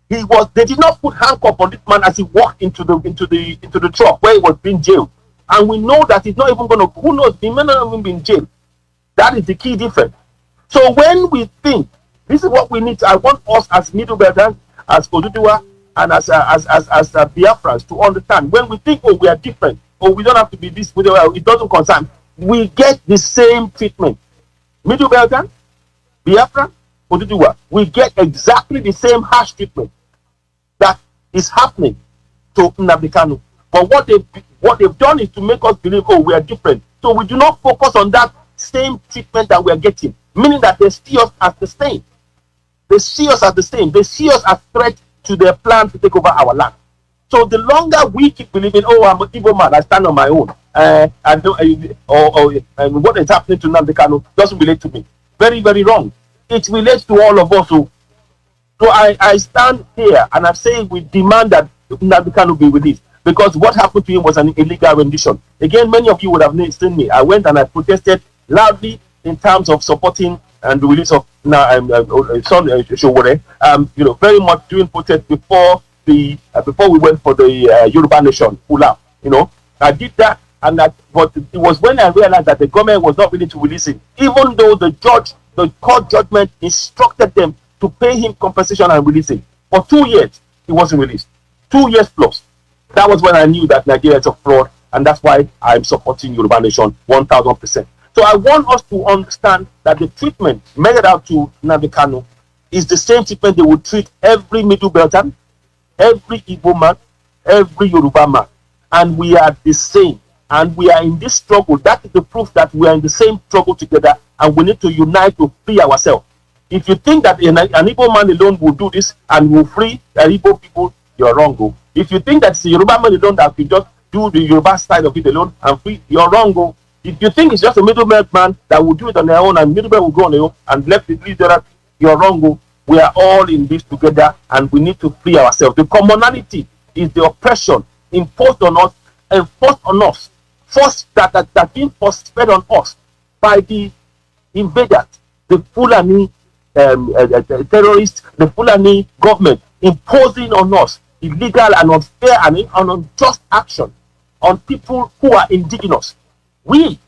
They did not put handcuff on this man as he walked into the truck where he was being jailed. And we know that he's not even going to, who knows, he may not even be in jail. That is the key difference. So when we think, this is what we need to, I want us as Middle Belters, as Oduduwa, and as Biafrans to understand, when we think, oh, we are different, or we don't have to be this, it doesn't concern, we get the same treatment. Middle Belters, Biafra, Oduduwa, we get exactly the same harsh treatment that is happening to Nnamdi Kanu. But what they've done is to make us believe, oh, we are different. So we do not focus on that same treatment that we are getting, meaning that they see us as the same. They see us as the same. They see us as threat to their plan to take over our land. So the longer we keep believing, oh, I'm an evil man, I stand on my own, and what is happening to Nnamdi Kanu doesn't relate to me. Very, very wrong. It relates to all of us. So I stand here and I'm saying we demand that Nnamdi Kanu be released, because what happened to him was an illegal rendition. Again, many of you would have seen me. I went and I protested loudly in terms of supporting and the release of Sowore. Very much doing protest before we went for the Yoruba Nation Ula. I did that, but it was when I realized that the government was not willing to release him, even though the court judgment instructed them to pay him compensation and release him. For 2 years, he wasn't released. 2 years plus. That was when I knew that Nigeria is a fraud, and that's why I'm supporting Yoruba Nation 1000%. So I want us to understand that the treatment meted out to Nnamdi Kanu is the same treatment they would treat every Middle Belter, every Igbo man, every Yoruba man. and we are the same. And we are in this struggle. That is the proof that we are in the same struggle together, and we need to unite to free ourselves. If you think that an Igbo man alone will do this and will free Igbo people, you're wrong. Go. If you think that it's a Yoruba man alone that will just do the Yoruba side of it alone and free, you're wrong. Go. If you think it's just a middleman man that will do it on their own and middleman will go on their own and left it leave the other, you're wrong. Go. We are all in this together, and we need to free ourselves. The commonality is the oppression imposed on us, enforced on us, forced that being forced fed on us by the invaders, the Fulani terrorists, the Fulani government imposing on us illegal and unfair and unjust action on people who are indigenous. We,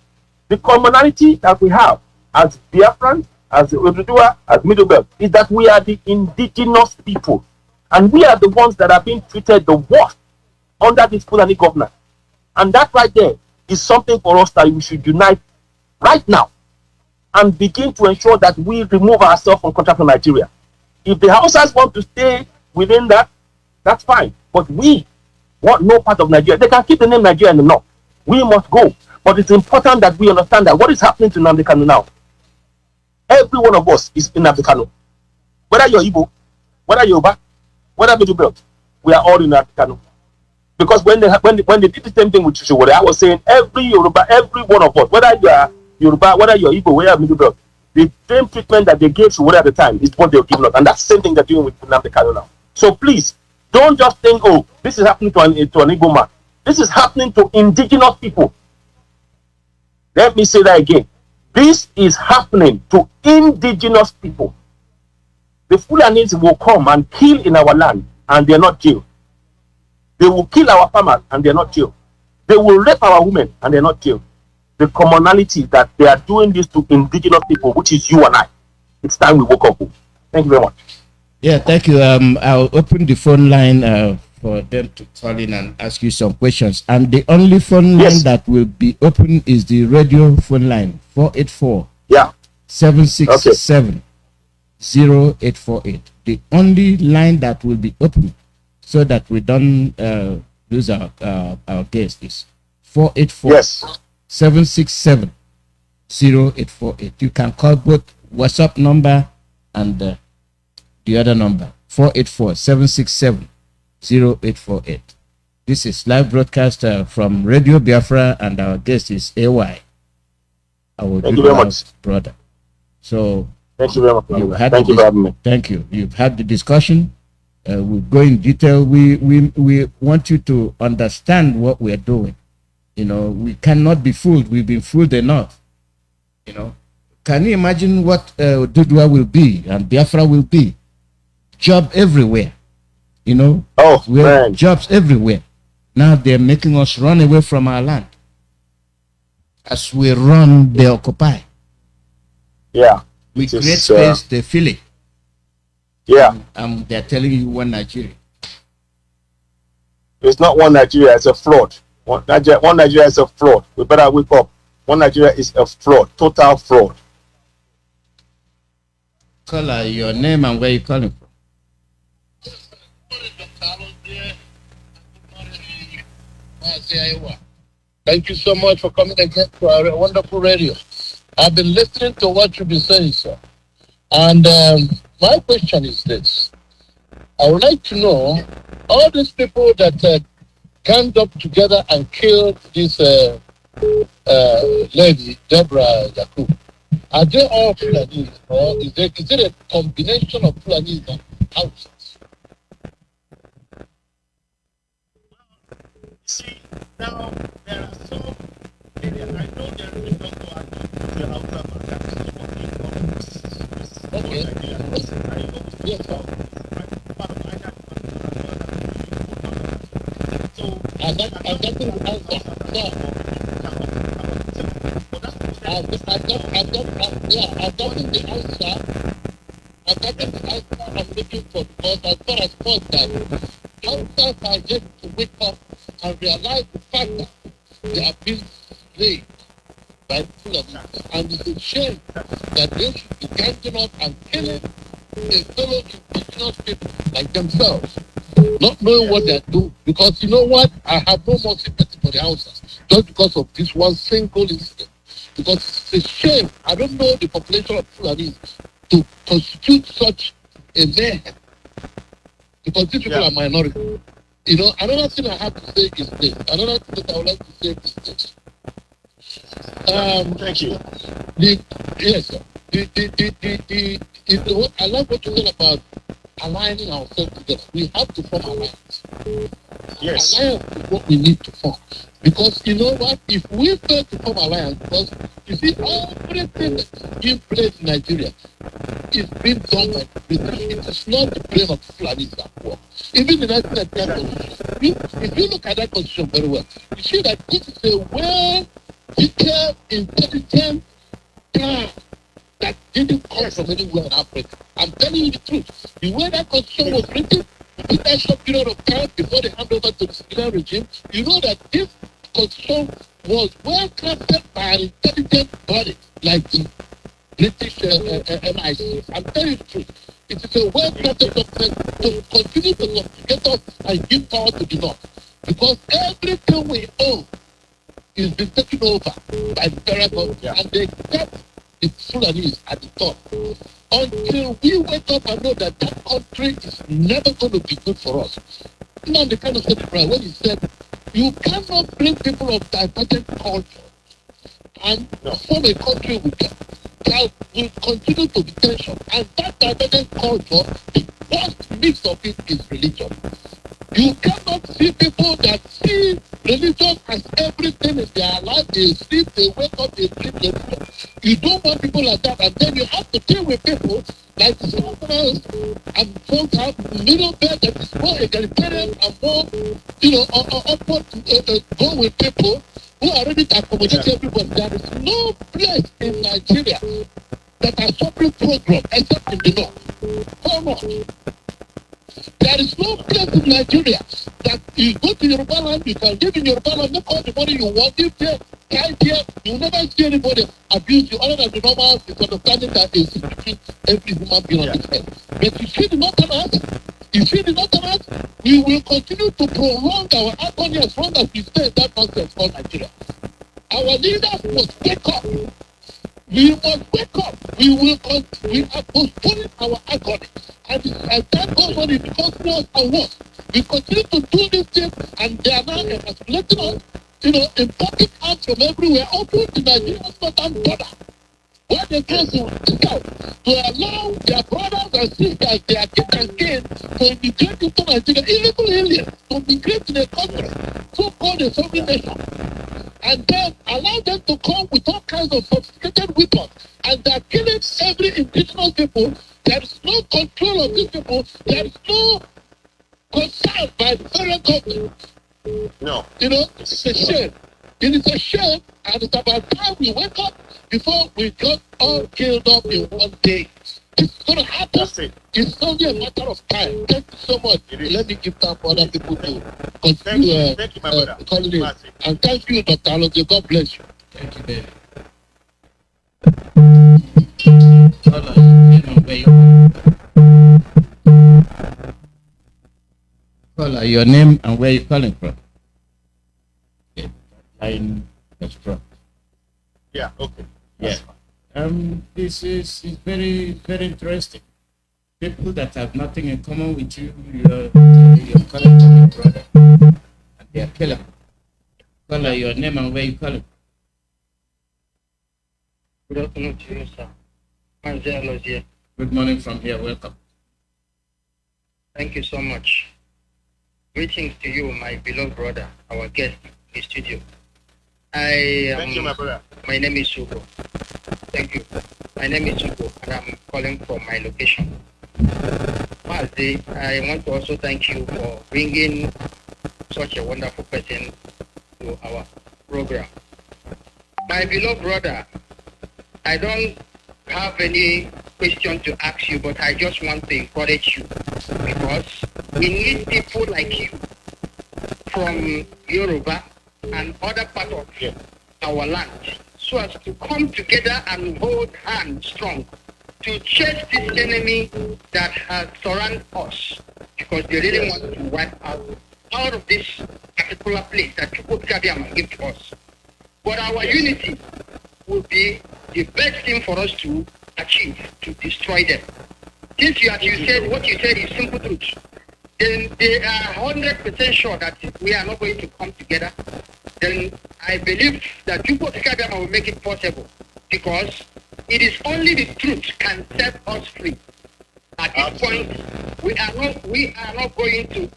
the commonality that we have as Biafrans, as Oduduwa, as Middle Belt, is that we are the indigenous people, and we are the ones that are being treated the worst under this Fulani government. And that right there is something for us that we should unite right now and begin to ensure that we remove ourselves from contact with Nigeria. If the Hausas want to stay within that, that's fine. But we want no part of Nigeria. They can keep the name Nigeria in the north. We must go. But it's important that we understand that what is happening to Nnamdi Kanu now, every one of us is in Nnamdi Kanu. Whether you're Igbo, whether you're Yoruba, whether Middle Belt, we are all in Nnamdi Kanu. Because when they did the same thing with Shishowore, I was saying every Yoruba, every one of us, whether you are Yoruba, whether you're Igbo, whether you're Middle Belt, the same treatment that they gave Shishowore at the time is what they're giving us. And that's the same thing they're doing with Nnamdi Kanu now. So please, don't just think, oh, this is happening to an Igbo man. This is happening to indigenous people. Let me say that again. This is happening to indigenous people. The Fulanis will come and kill in our land, and they're not jailed. They will kill our farmers, and they're not jailed. They will rape our women, and they're not jailed. The commonality that they are doing this to indigenous people, which is you and I. It's time we woke up. Thank you very much. Yeah, thank you. I'll open the phone line for them to call in and ask you some questions. And the only phone line that will be open is the radio phone line, 484 767 0848. The only line that will be open so that we don't lose our guest is 484 767 0848. You can call both WhatsApp number and the other number, 484 767 0848. This is live broadcast from Radio Biafra, and our guest is AY. Thank you very much, brother. So thank you very much. Thank you for having me. Thank you. You've had the discussion. We'll go in detail. We want you to understand what we're doing. You know, we cannot be fooled. We've been fooled enough. You know, can you imagine what Dudua will be and Biafra will be? Job everywhere. You know, we have jobs everywhere. Now they're making us run away from our land. As we run, they occupy. Yeah. We create space, they fill it. Yeah. And they're telling you one Nigeria. It's not one Nigeria, it's a fraud. One Nigeria is a fraud. We better wake up. One Nigeria is a fraud, total fraud. Caller, your name and where you calling from? Thank you so much for coming again to our wonderful radio. I've been listening to what you've been saying, sir. And my question is this. I would like to know, all these people that ganged up together and killed this lady, Deborah Yakub, are they all Fulanis, or is it a combination of Fulanis and Hausas? See, now there are some areas, I know there is not to argue to the Hausa, but that is what we call okay. Yes, sir. So, I got the answer. I'm looking for, because as far as point that Hausas are yet to wake up and realize the fact that they are being slain by Fulani, and it's a shame that they should be ganging up and killing a fellow indigenous people like themselves. not knowing what they're doing. Because you know what? I have no more sympathy for the Hausas just because of this one single incident. Because it's a shame. I don't know the population of Fulani to constitute such a mayhem. Because these people are minority. You know, another thing I have to say is this. Another thing that I would like to say is this. Thank you. Yes, sir. I like what you said about aligning ourselves together. We have to form alliance. Yes. Alliance is what we need to form. Because you know what? If we fail to form alliance, because you see, everything that's being played in Nigeria is being done by the British. It is not the brain of Fulanis that work. Even the 1999 constitution, if you look at that constitution very well, you see that this is a well-detailed, intelligent plan that didn't come from anywhere in Africa. I'm telling you the truth. The way that constitution was written, in that short period of time before they hand over to the civilian regime, you know that this constitution was well crafted by an intelligent body like the British MI6. I'm telling you the truth. It is a well crafted document to continue to subjugate us and give power to the North. Because everything we own is being taken over by the federal government, and they kept the Fulanese at the top. Until we wake up and know that that country is never going to be good for us. Now the kind of said it right when he said, you cannot bring people of divergent culture and form a country with them. There will continue to be tension. And that divergent culture, the worst mix of it is religion. You cannot see people that see religion as everything in their life. They sleep, they wake up, they sleep, they sleep. You don't want people like that. And then you have to deal with people like Southerners and folks have middle belt that is more egalitarian and more, upward go with people who are ready to accommodate everybody. There is no place in Nigeria that has suffering program except in the north. How much? There is no place in Nigeria that you go to Yoruba land, you can live in Yoruba land, make all the money you want, live there, die there, you never see anybody abuse you other than the normal misunderstanding that is between every human being on this earth. But you see the Northerners, we will continue to prolong our agony as long as we stay in that nonsense called Nigeria. Our leaders must wake up. We must wake up. We are postponing our agony. And as time goes on, it becomes worse and worse. We continue to do this thing, and they are now emasculating us, importing arms from everywhere, open to Nigeria's northern border. Where they go to allow their brothers and sisters, their kids and kids, to immigrate into Nigeria, illegal aliens, to immigrate in a country, so-called a sovereign nation. And then allow them to come with all kinds of sophisticated weapons. And they're killing every indigenous people. There is no control of these people. There is no concern by the federal government. No. It's a shame. It is a shame, and it's about time we wake up before we got all killed up in one day. It's going to happen. It's only a matter of time. Thank you so much. Let me give time for other people to continue. Thank you, my brother. And thank you, Dr. Alozie. God bless you. Thank you, baby. Caller, your name and where you calling from? Okay. Line has dropped. Yeah, okay. Yeah. This is very, very interesting. People that have nothing in common with you, you're calling from your brother, and they are killing. Caller, your name and where you calling? Good afternoon to you, sir. Mazi Alozie. Good morning from here. Welcome. Thank you so much. Greetings to you, my beloved brother, our guest in the studio. Thank you, my brother. My name is Sugo. Thank you. My name is Sugo, and I'm calling from my location. Mazi, I want to also thank you for bringing such a wonderful person to our program. My beloved brother, I don't have any question to ask you, but I just want to encourage you because we need people like you from Yoruba and other part of our land so as to come together and hold hands strong to chase this enemy that has surrounded us, because they really want to wipe us out of this particular place that people can give to us. But our unity will be the best thing for us to achieve, to destroy them. Since you said, what you said is simple truth, then they are 100% sure that we are not going to come together. Then I believe that Chukwuka will make it possible, because it is only the truth can set us free. At this point, we are not going to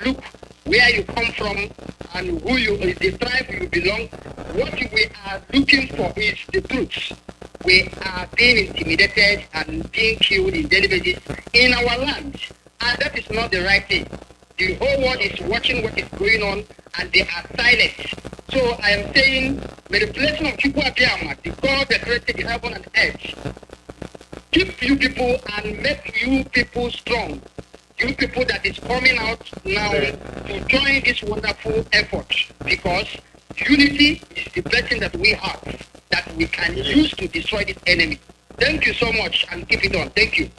look where you come from and who you is, the tribe you belong. What we are looking for is the truth. We are being intimidated and being killed in daily basis in our land, and that is not the right thing. The whole world is watching what is going on, and they are silent. So I am saying, may the blessing of Chukwuka, the God that created the heaven and earth, keep you people and make you people strong. You people that is coming out now to join this wonderful effort, because unity is the blessing that we have, that we can use to destroy this enemy. Thank you so much, and keep it on. Thank you.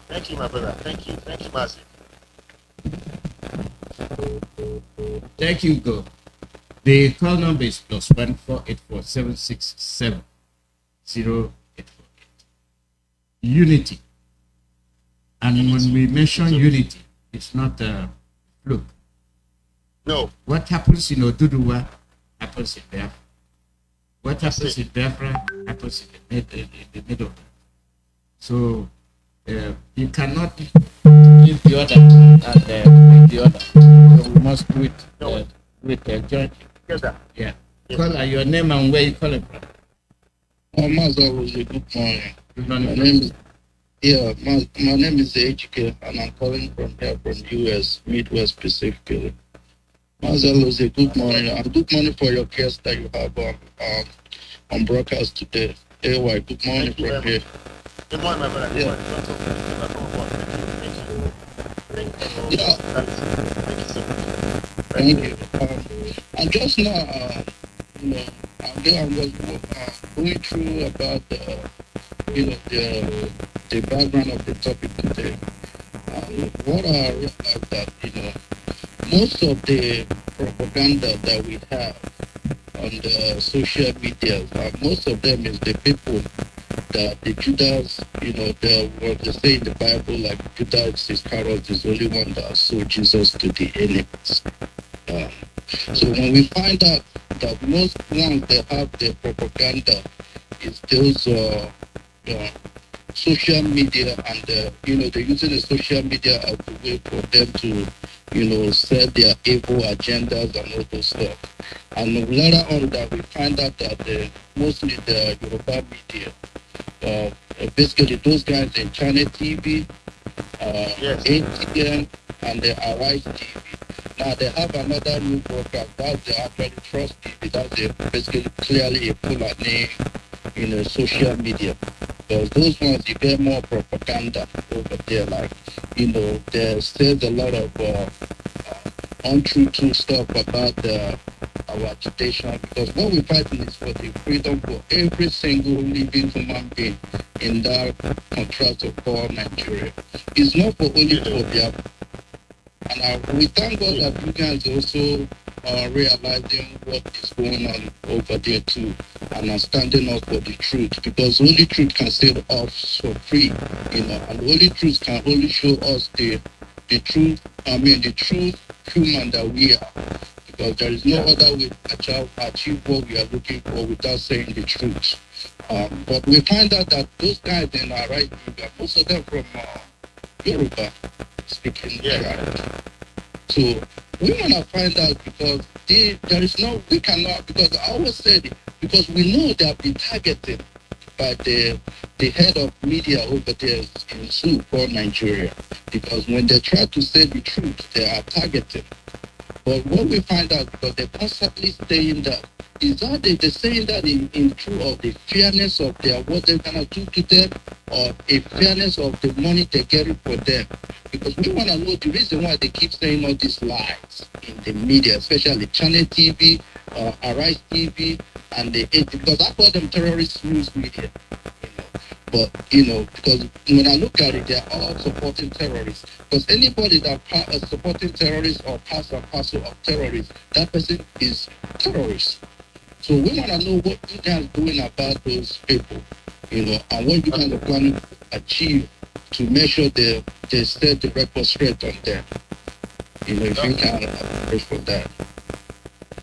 Thank you, my brother. Thank you, Mazi. Thank you, Go. The call number is +14847670848. Unity. And when we mention unity, it's not a fluke. No. What happens in Oduduwa happens in Biafra. What happens in Biafra happens in the middle. So you cannot leave the other and the other. So we must do it with joint. Yeah. Call your name and where you calling from. Mazi Alozie, good morning. Good morning. My name is HK, and I'm calling from here from US, Midwest specifically. Mazi Alozie, good morning, and good morning for your guest that you have on broadcast today. AY, good morning from here. Good morning, my brother. Yeah. Thank you. And just now, I'm just going through about the background of the topic today. What I realized that most of the propaganda that we have on the social media, most of them is the people that the Judas, what they say in the Bible, like Judas Iscariot is the only one that sold Jesus to the enemies. So when we find out that most ones that have the propaganda is those social media, and they're using the social media as a way for them to set their evil agendas and all those stuff. And later on that we find out that mostly the Yoruba media, basically those guys in China TV, ATN, and the Arise TV. Now they have another new program that's the actually Trust TV. That's basically clearly a Fulani social media. Because those ones, you get more propaganda over there. Like, they says a lot of untrue stuff about our agitation. Because what we're fighting is for the freedom for every single living human being in that contrast of all Nigeria. It's not for only for Biafra. And we thank God that you guys also realizing what is going on over there too, and are standing up for the truth, because only truth can set us for free, and only truth can only show us the truth, the true human that we are, because there is no other way to achieve what we are looking for without saying the truth. But we find out that those guys in our right, most of them from Yoruba speaking dialect. So we want to find out, because we cannot, because I always said it, because we know they have been targeted by the head of media over there in Zoo for Nigeria, because when they try to say the truth, they are targeted. But what we find out, because they're constantly saying that, is that they're saying that in true of the fairness of what they're going to do to them, or a fairness of the money they're getting for them. Because we want to know the reason why they keep saying all these lies in the media, especially Channel TV, Arise TV, and because I call them terrorist news media. But, you know, because when I look at it, they're all supporting terrorists. Because anybody that is supporting terrorists or part and parcel of terrorists, that person is terrorist. So we want to know what you guys are doing about those people, you know, and what you guys are planning to achieve to make sure they set the record straight on them. You know, if you can push for that.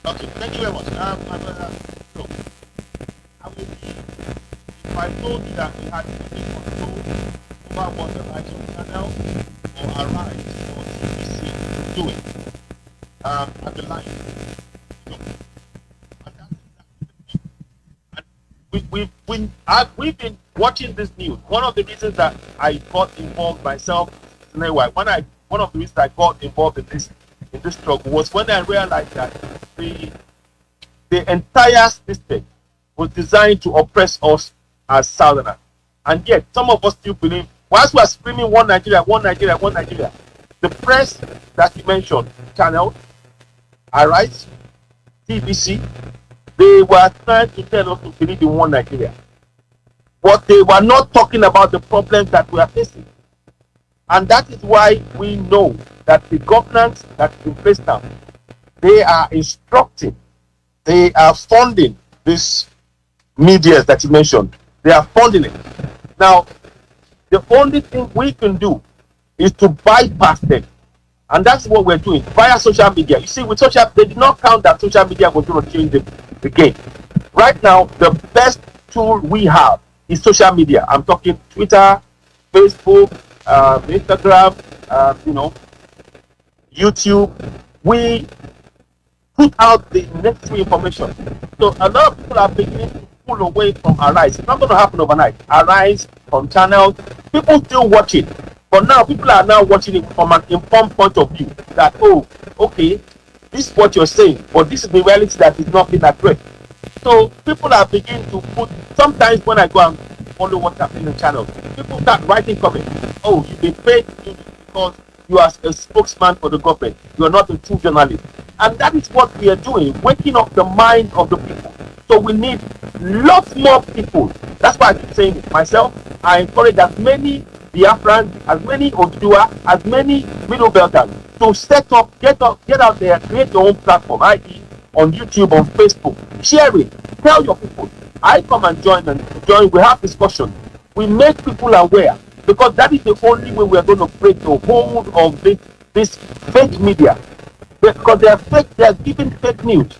Okay, thank you very much. My brother, so I will be, if I told you that we had complete control over what the right of channel or Arise or TBC is doing at the line. You know, and that's exactly the thing. And we've been watching this news. One of the reasons that I got involved myself, one of the reasons I got involved in this struggle was when I realized that the entire system was designed to oppress us as Southerners. And yet, some of us still believe, whilst we are screaming one Nigeria, one Nigeria, one Nigeria, the press that you mentioned, channel, Arise, TBC, they were trying to tell us to believe in one Nigeria. But they were not talking about the problems that we are facing. And that is why we know that the governance that is in place now, they are instructing, they are funding this media that you mentioned. They are funding it. Now, the only thing we can do is to bypass them. And that's what we're doing via social media. You see, with social, they did not count that social media was going to change the game. Right now, the best tool we have is social media. I'm talking Twitter, Facebook, Instagram, you know, YouTube. We put out the necessary information. So a lot of people are beginning to pull away from Arise. It's not going to happen overnight. Arise from channels, people still watch it. But now people are now watching it from an informed point of view. That, oh, okay, this is what you're saying, but this is the reality that is not being addressed. So people are beginning to put, sometimes when I go and follow what's happening in the channel, people start writing comments. Oh, you've been paid to do this because you are a spokesman for the government. You are not a true journalist. And that is what we are doing, waking up the mind of the people. So we need lots more people. That's why I keep saying it. Myself, I encourage as many Biafrans, as many Odua, as many Middle Belters to set up, get out there, create your own platform, i.e. on YouTube, on Facebook. Share it. Tell your people. I come and join, we have discussion. We make people aware, because that is the only way we are going to break the hold of this fake media. Because they are giving fake news.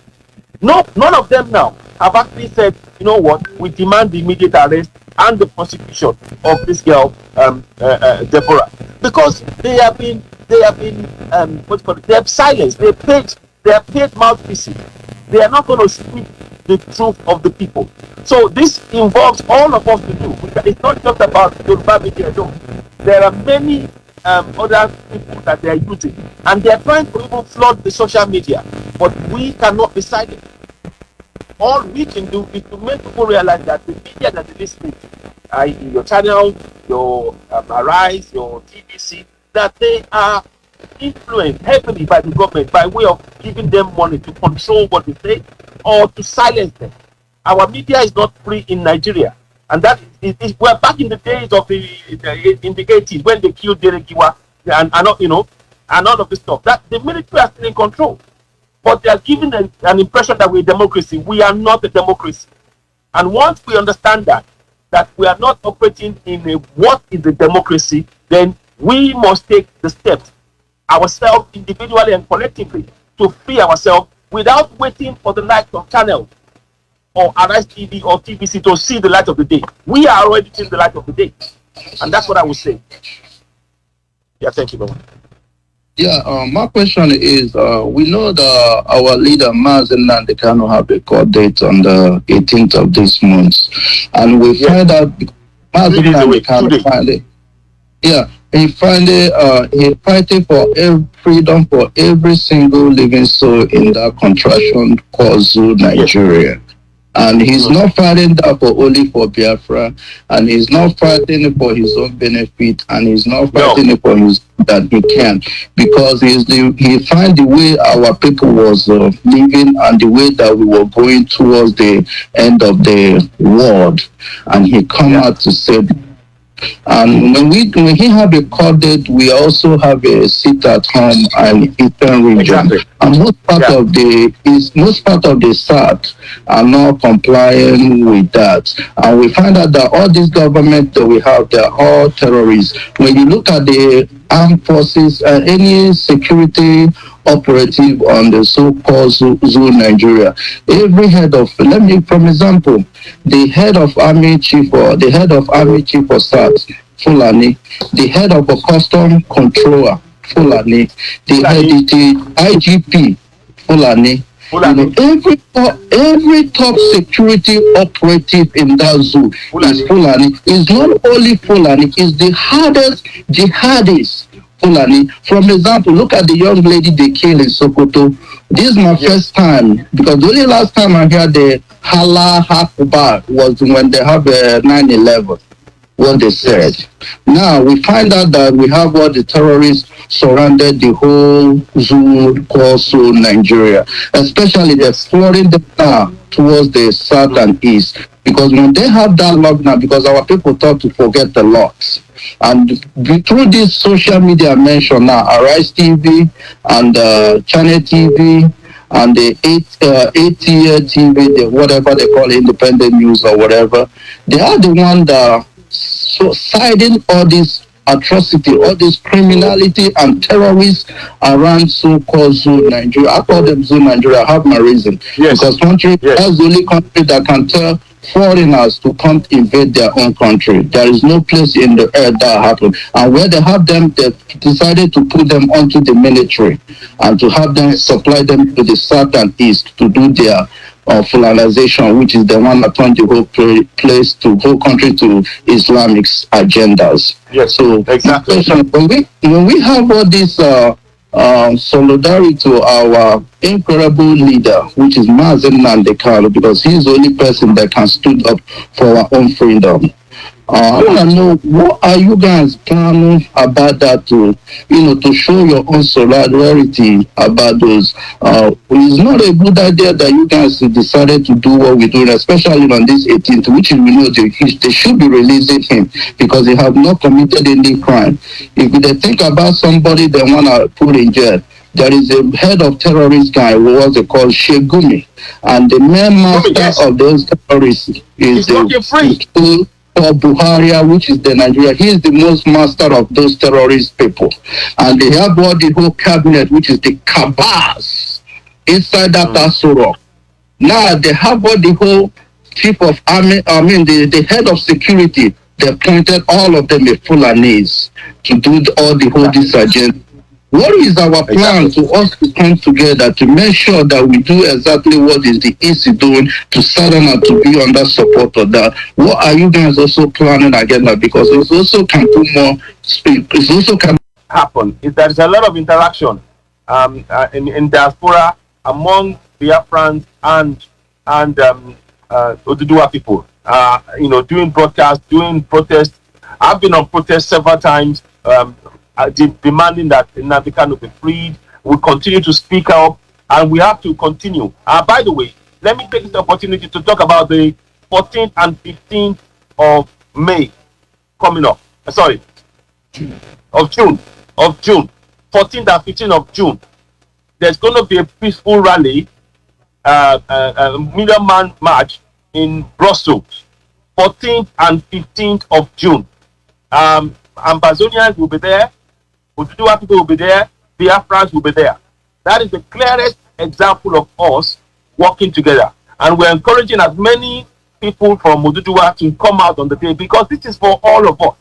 No, none of them now have actually said, you know what, we demand the immediate arrest and the prosecution of this girl, Deborah, because they have silenced. They have paid mouthpieces. They are not going to speak the truth of the people. So this involves all of us to do. It's not just about Yoruba media. No. There are many other people that they are using, and they are trying to even flood the social media. But we cannot be silent. All we can do is to make people realize that the media that they listen to, i.e. your channel, your Arise, your TBC, that they are influenced heavily by the government by way of giving them money to control what they say or to silence them. Our media is not free in Nigeria, and that is we're back in the days of in the 80s when they killed Derekiwa and all of this stuff. That the military are still in control. But they are giving an impression that we're a democracy. We are not a democracy. And once we understand that we are not operating in what is a democracy, then we must take the steps ourselves individually and collectively to free ourselves without waiting for the light of channels or Arise TV or TBC to see the light of the day. We are already seeing the light of the day. And that's what I would say. Yeah, thank you very much. Yeah, my question is, we know that our leader, Mazi Alozie, have a court date on the 18th of this month. And we find out Mazi Alozie finally, he fighting for freedom for every single living soul in that contraction called Zoo, Nigeria. And he's not fighting that for only for Biafra, and he's not fighting it for his own benefit, and he's not fighting it for his that he can, because he find the way our people was living and the way that we were going towards the end of the world, and he come out to say. And when he have a court date, we also have a seat at home and Eastern region. Exactly. And most part of the South are not complying with that. And we find out that all these government that we have, they're all terrorists. When you look at the armed forces and any security operative on the so-called Zoo Nigeria, every head of, for example, the head of army chief or SAT, Fulani, the head of a custom controller, Fulani, the IGP, Fulani. You know, every top security operative in that zoo is Fulani. It's not only Fulani, it's the hardest jihadists. Fulani. From example, look at the young lady they killed in Sokoto. This is my first time, because the only last time I heard the Hala Akbar was when they have 9/11. What they said. Now we find out that we have all the terrorists surrounded the whole zoo called Nigeria, especially they're flooding the now towards the south and east, because when they have that lockdown, because our people thought to forget the locks. And through this social media mentioned now, Arise TV and Channel TV and the 8-tier TV, whatever they call it, independent news or whatever, they are the one that siding all this atrocity, all this criminality and terrorists around so-called Zoo Nigeria. I call them Zoo Nigeria. I have my reason. Yes. Because that's the only country that can tell foreigners to come invade their own country. There is no place in the earth that happened. And where they have them, they decided to put them onto the military and to have them supply them to the south and east to do their Fulanization, which is the one that turned the whole whole country to Islamic agendas. Yes, so exactly. When we have all this solidarity to our incredible leader, which is Mazi Alozie, because he's the only person that can stand up for our own freedom. I want to know, what are you guys planning about that to show your own solidarity about those? It's not a good idea that you guys decided to do what we're doing, especially on this 18th, which we know they should be releasing him because he have not committed any crime. If they think about somebody they want to put in jail, there is a head of terrorist guy, what they call Shegumi, and the main master of those terrorists is the or Buhari, which is the Nigeria. He is the most master of those terrorist people. And they have all the whole cabinet, which is the cabals inside that Asuro. Now they have all the whole chief of army, the head of security. They appointed all of them a Fulanese to do all the whole this agenda. What is our plan to us to come together to make sure that we do exactly what is the EC doing to Southern and to be under support of that? What are you guys also planning again? Because it also can do more speed. It also can happen. There's a lot of interaction in diaspora among Biafrans and Oduduwa people. Doing broadcasts, doing protests. I've been on protests several times. Demanding that Nnamdi Kanu be freed. We continue to speak up, and we have to continue. By the way, let me take this opportunity to talk about the 14th and 15th of May coming up. Of June. 14th and 15th of June. There's going to be a peaceful rally, a million-man march in Brussels. 14th and 15th of June. Ambazonians will be there. Oduduwa people will be there, Biafrans will be there. That is the clearest example of us working together. And we're encouraging as many people from Oduduwa to come out on the day, because this is for all of us.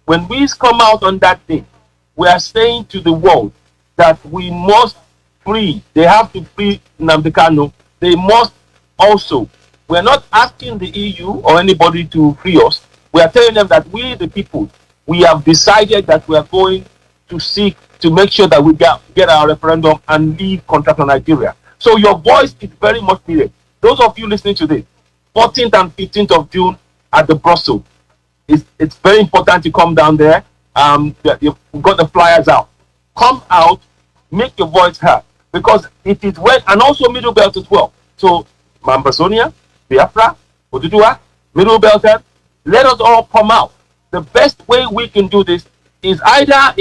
When we come out on that day, we are saying to the world that we must free. They have to free Nnamdi Kanu. They must also. We're not asking the EU or anybody to free us. We are telling them that we, the people, we have decided that we are going to seek to make sure that we get our referendum and leave contract on Nigeria. So your voice is very much needed. Those of you listening to this, 14th and 15th of June at the Brussels. It's very important to come down there. You've got the flyers out. Come out, make your voice heard, because it is when, and also Middle Belt as well. So Mambazonia, Biafra, Oduduwa, Middle Belt, let us all come out. The best way we can do this is either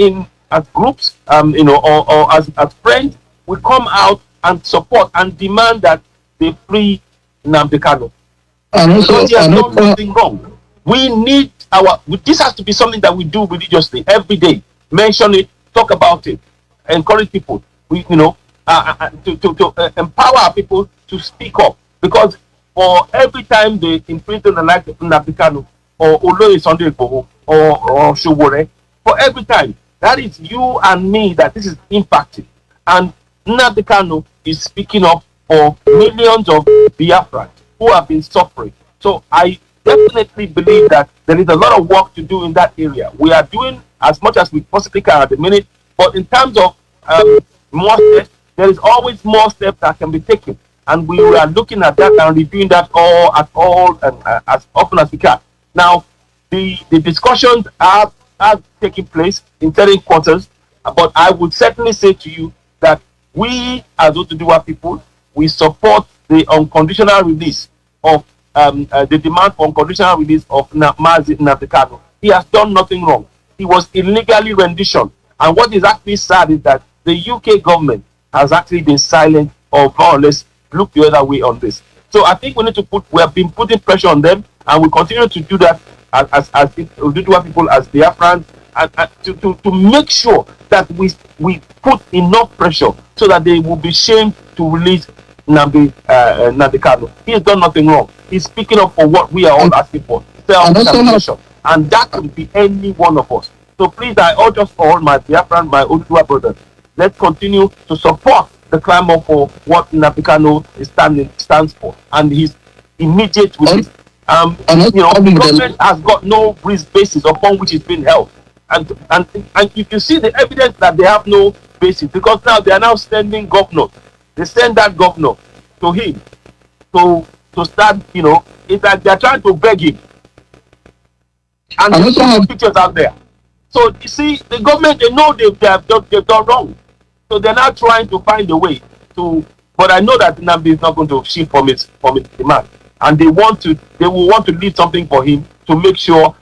as groups, or as friends. We come out and support and demand that they free Nnamdi Kanu. Because he has done nothing wrong. We need this has to be something that we do religiously every day. Mention it, talk about it, encourage people. To empower people to speak up. Because for every time they imprison the life of Nnamdi Kanu or Oloye Sunday Igboho or Showore, for every time, that is you and me that this is impacting. And Nnamdi Kanu is speaking up for millions of Biafrans who have been suffering. So I definitely believe that there is a lot of work to do in that area. We are doing as much as we possibly can at the minute, but in terms of more steps, there is always more steps that can be taken, and we are looking at that and reviewing that as often as we can. Now, the discussions are taking place in certain quarters, but I would certainly say to you that we, as Oduduwa people, we support the unconditional release of the demand for unconditional release of Mazi Alozie. He has done nothing wrong. He was illegally renditioned. And what is actually sad is that the UK government has actually been silent or more or less looked the other way on this. So I think we need to we have been putting pressure on them, and we continue to do that as Oduduwa people, as Biafrans, and to make sure that we put enough pressure so that they will be shamed to release Nnamdi Kanu. He has done nothing wrong. He's speaking up for what we are all asking for, self-determination, and that can be any one of us. So please, I urge us all, my Biafran, my Oduduwa brothers, let's continue to support the clamor for what Nnamdi Kanu stands for, and his immediate release. The government has got no basis upon which it's been held, and you can see the evidence that they have no basis, because now they are now sending governors. They send that governor to him to start, it's like they're trying to beg him. And there's some pictures out there. So you see, the government, they know they've done wrong. So they're now trying to find a way to, but I know that Nnamdi is not going to shift from its demand. And they will want to leave something for him to make sure,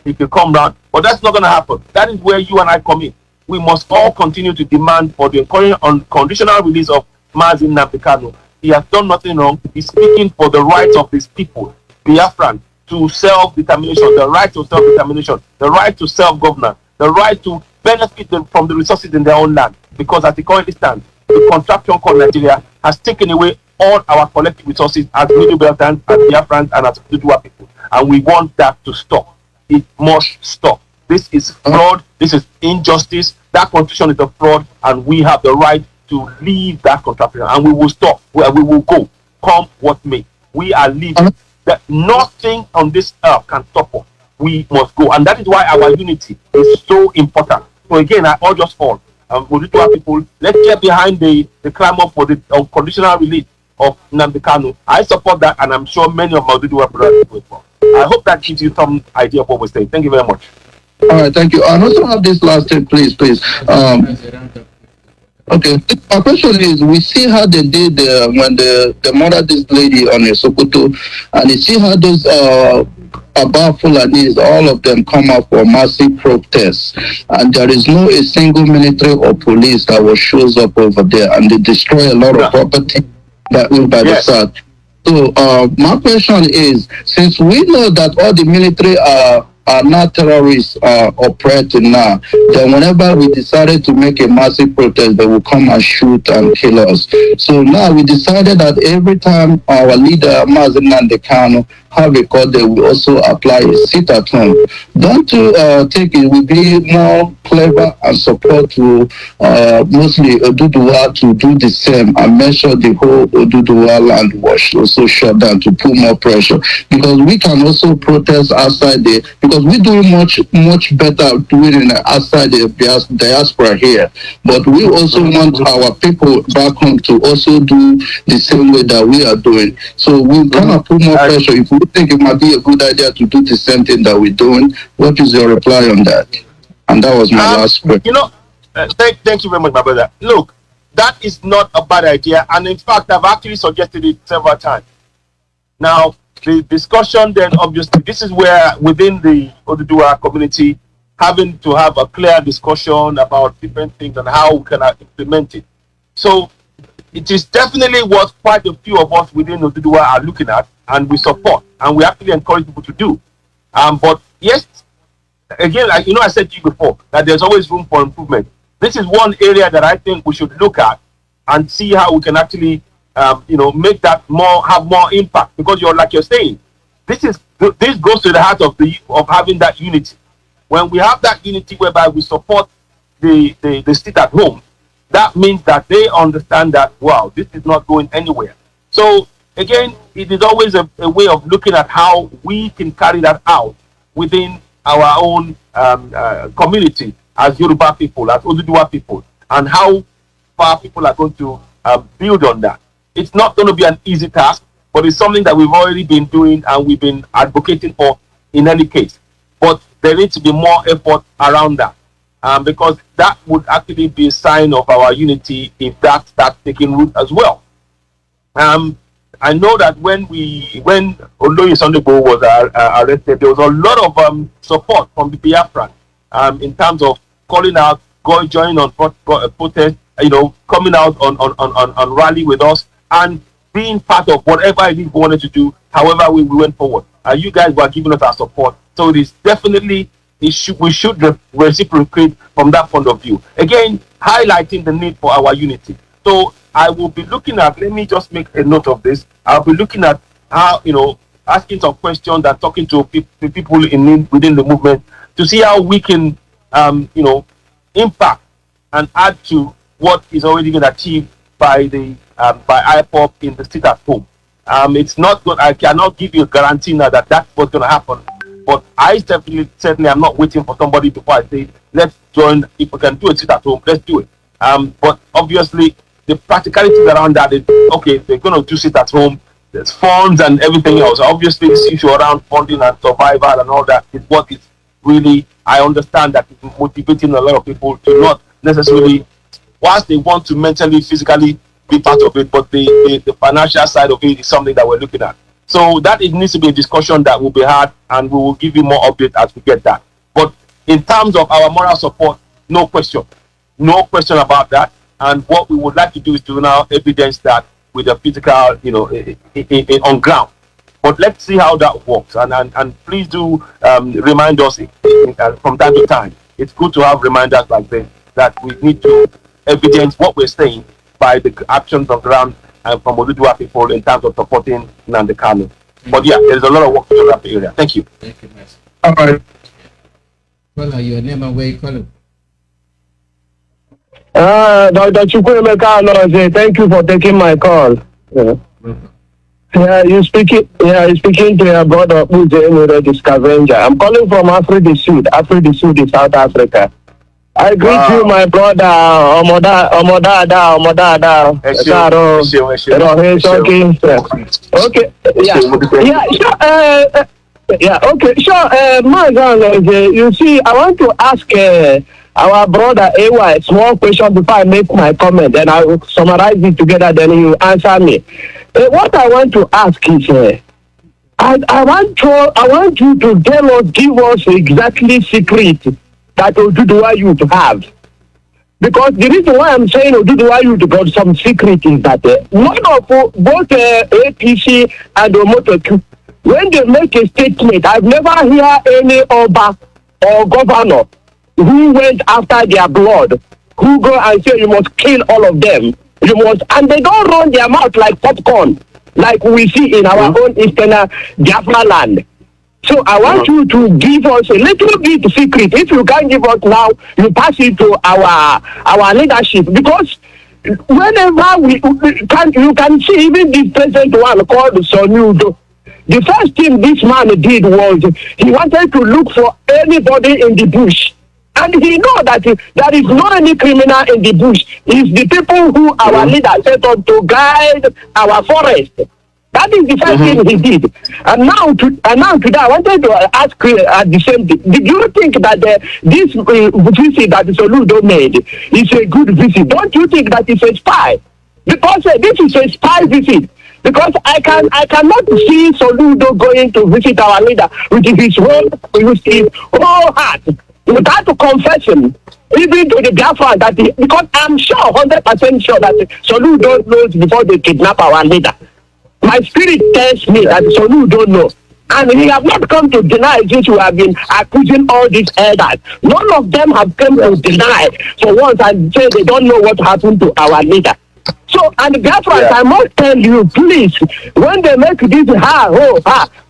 he can come round. But that's not going to happen. That is where you and I come in. We must all continue to demand for the unconditional release of Mazi Nnamdi Kanu. He has done nothing wrong. He's speaking for the rights of his people, Biafran, to self-determination, the right to self-determination, the right to self-governance, the right to benefit from the resources in their own land. Because as it currently stands, the contraption called Nigeria has taken away all our collective resources as Middle Beltans, as Biafrans, and as Oduduwa people. And we want that to stop. It must stop. This is fraud. This is injustice. That constitution is a fraud, and we have the right to leave that contraption, and we will stop. We will go, come what may. We are leaving. That nothing on this earth can stop us. We must go, and that is why our unity is so important. So again, I urge us all, Oduduwa people, let's get behind the clamor for the unconditional release of Nnamdi Kanu. I support that, and I'm sure many of my Oduduwa brothers will as well. I hope that gives you some idea of what we're saying. Thank you very much. All right, thank you. And also have this last thing, please. Okay, my question is, we see how they did when the murder this lady on Sokoto, and you see how those about Fulanis, all of them come up for massive protests, and there is no a single military or police that shows up over there, and they destroy a lot of property by the South. So my question is, since we know that all the military are not terrorists operating now, then whenever we decided to make a massive protest, they will come and shoot and kill us. So now we decided that every time our leader Mazi Nnamdi Kanu have a court, they will also apply a sit at home. Don't you think it will be more clever and support to mostly Oduduwa to do the same and make sure the whole Oduduwa land was also shut down to put more pressure? Because we can also protest outside there, because because we're doing much better doing it outside the diaspora here. But we also want our people back home to also do the same way that we are doing. So we kind of put more pressure. If we think it might be a good idea to do the same thing that we're doing, what is your reply on that? And that was my last question. You know, thank you very much, my brother. Look, that is not a bad idea, and in fact, I've actually suggested it several times. Now, the discussion then, obviously, this is where within the Oduduwa community, having to have a clear discussion about different things and how we can implement it. So it is definitely what quite a few of us within Oduduwa are looking at, and we support, and we actually encourage people to do. But yes, again, like I said to you before, that there's always room for improvement. This is one area that I think we should look at and see how we can actually make that have more impact, because you're saying, this goes to the heart of having that unity. When we have that unity whereby we support the state at home, that means that they understand that, wow, this is not going anywhere. So again, it is always a way of looking at how we can carry that out within our own community as Yoruba people, as Oduduwa people, and how far people are going to build on that. It's not going to be an easy task, but it's something that we've already been doing and we've been advocating for in any case. But there needs to be more effort around that, because that would actually be a sign of our unity if that starts taking root as well. I know that when Oloye Sunday-Igboho was arrested, there was a lot of support from the Biafra in terms of calling out, joining on protest, coming out on rally with us and being part of whatever it is we wanted to do. However, we went forward. You guys were giving us our support, so it is definitely we should reciprocate from that point of view. Again, highlighting the need for our unity. So I will be looking at, let me just make a note of this. I'll be looking at how, asking some questions and talking to people within the movement to see how we can, impact and add to what is already been achieved by the by IPOP in the state at home. It's not good. I cannot give you a guarantee now that that's what's going to happen. But I certainly am not waiting for somebody before I say, let's join. If we can do it at home, let's do it. But obviously, the practicalities around that is, okay, they're going to do sit at home. There's funds and everything else. Obviously, this issue around funding and survival and all that is what is really, I understand that it's motivating a lot of people to not necessarily, whilst they want to mentally, physically be part of it, but the financial side of it is something that we're looking at. So that it needs to be a discussion that will be had, and we will give you more updates as we get that. But in terms of our moral support, no question about that. And what we would like to do is to now evidence that with a physical, on ground. But let's see how that works. And please do remind us from time to time. It's good to have reminders like this, that we need to evidence what we're saying by the actions on ground and from Oduduwa people in terms of supporting Nnamdi Kanu. But yeah, there's a lot of work to do in that area. Thank you. Thank you, Mazi. All right. Well, your name and where you calling? Dr. Chukwuemeka Alozie, thank you for taking my call. You're speaking to your brother Uze the Scavenger. I'm calling from Africa Sud. Africa Sud is South Africa. I greet you, my brother. Okay. Mazi Alozie, you see, I want to ask our brother AY a small question before I make my comment, and I will summarize it together, then you answer me. What I want to ask is, I want you to give us exactly secret that Oduduwa youth have. Because the reason why I'm saying Oduduwa youth got some secret is that one of both APC and Omotoku, when they make a statement, I've never heard any Oba or governor who went after their blood, who go and say you must kill all of them. You must, and they don't run their mouth like popcorn, like we see in our own Eastern Biafra land. So I want you to give us a little bit secret. If you can't give us now, you pass it to our leadership, because whenever you can see even the present one called Sonudo, The first thing this man did was he wanted to look for anybody in the bush. And he know that there is no any criminal in the bush. It's the people who our leader set up to guide our forest. That is the first thing he did. And now today, I wanted to ask at the same thing. Did you think that this visit that Soludo made is a good visit? Don't you think that it's a spy? Because this is a spy visit. Because I cannot see Soludo going to visit our leader with his whole heart, without confessing, even to the Biafra that because I'm sure, 100% sure that Soludo knows before they kidnap our leader. My spirit tells me that Soludo knows. And he have not come to deny this. We have been accusing all these elders. None of them have come to deny for once and say they don't know what happened to our leader. So, and Biafra, I must tell you, please, when they make this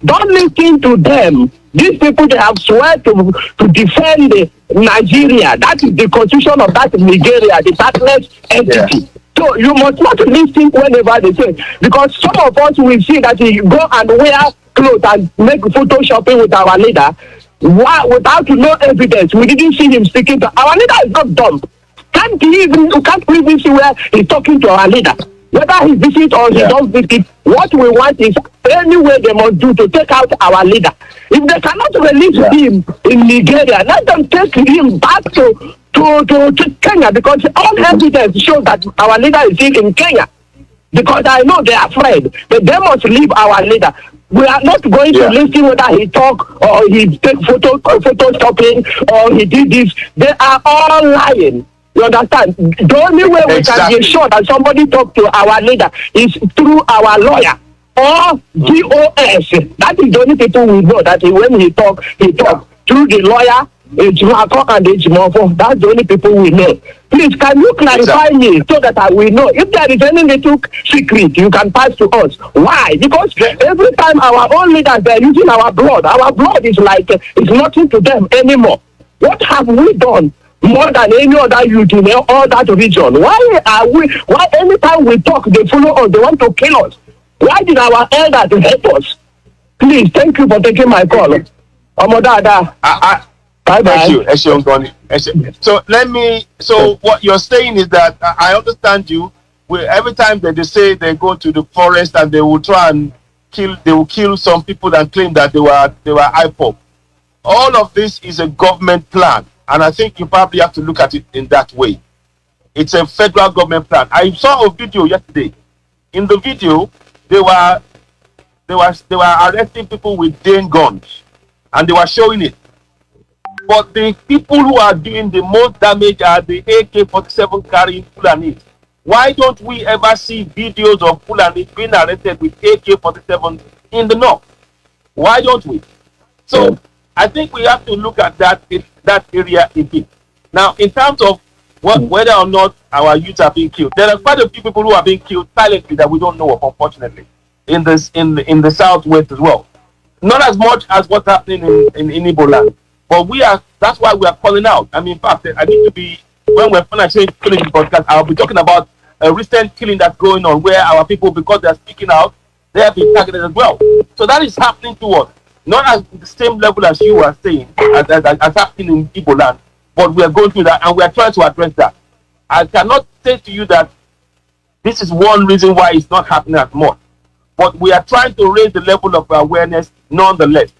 don't listen to them. These people, they have sworn to defend Nigeria. That is the constitution of that Nigeria, the partners entity. So you must not listen whenever they say, because some of us will see that he go and wear clothes and make photoshopping with our leader without no evidence. We didn't see him speaking to our leader. Is not dumb. Can't even see where he's talking to our leader. Whether he visits or he don't visit, what we want is any way they must do to take out our leader. If they cannot release him in Nigeria, let them take him back to Kenya, because all evidence shows that our leader is still in Kenya. Because I know they are afraid, but they must leave our leader. We are not going to listen whether he talk or he take photo stopping or he did this. They are all lying. You understand? The only way we can be sure that somebody talk to our leader is through our lawyer or DOS. That is the only people we know that when he talk through the lawyer, Ejimako and Ejimofo. That's the only people we know. Please, can you clarify me so that I will know? If there is any little secret, you can pass to us. Why? Because every time our own leaders are using our blood is like it's nothing to them anymore. What have we done more than any other youth in all that region? Why anytime we talk, they follow us, they want to kill us? Why did our elders help us? Please, thank you for taking my call. Omodada. Thank you, Eshongoni. So what you're saying is that I understand you. Every time that they say they go to the forest and they will try and kill some people and claim that they were IPOP. All of this is a government plan, and I think you probably have to look at it in that way. It's a federal government plan. I saw a video yesterday. In the video, they were arresting people with Dane guns, and they were showing it. But the people who are doing the most damage are the AK-47 carrying Fulani. Why don't we ever see videos of Fulani being arrested with AK-47 in the north? Why don't we? So I think we have to look at that area a bit. Now, in terms of whether or not our youth are being killed, there are quite a few people who are being killed silently that we don't know of, unfortunately, in the southwest as well. Not as much as what's happening in Igbo land. But that's why we are calling out. I mean, in fact, I need to be, when we're finishing this podcast, I'll be talking about a recent killing that's going on where our people, because they're speaking out, they have been targeted as well. So that is happening to us. Not at the same level as you are saying, as happening in Igbo land, but we are going through that and we are trying to address that. I cannot say to you that this is one reason why it's not happening as much. But we are trying to raise the level of awareness nonetheless.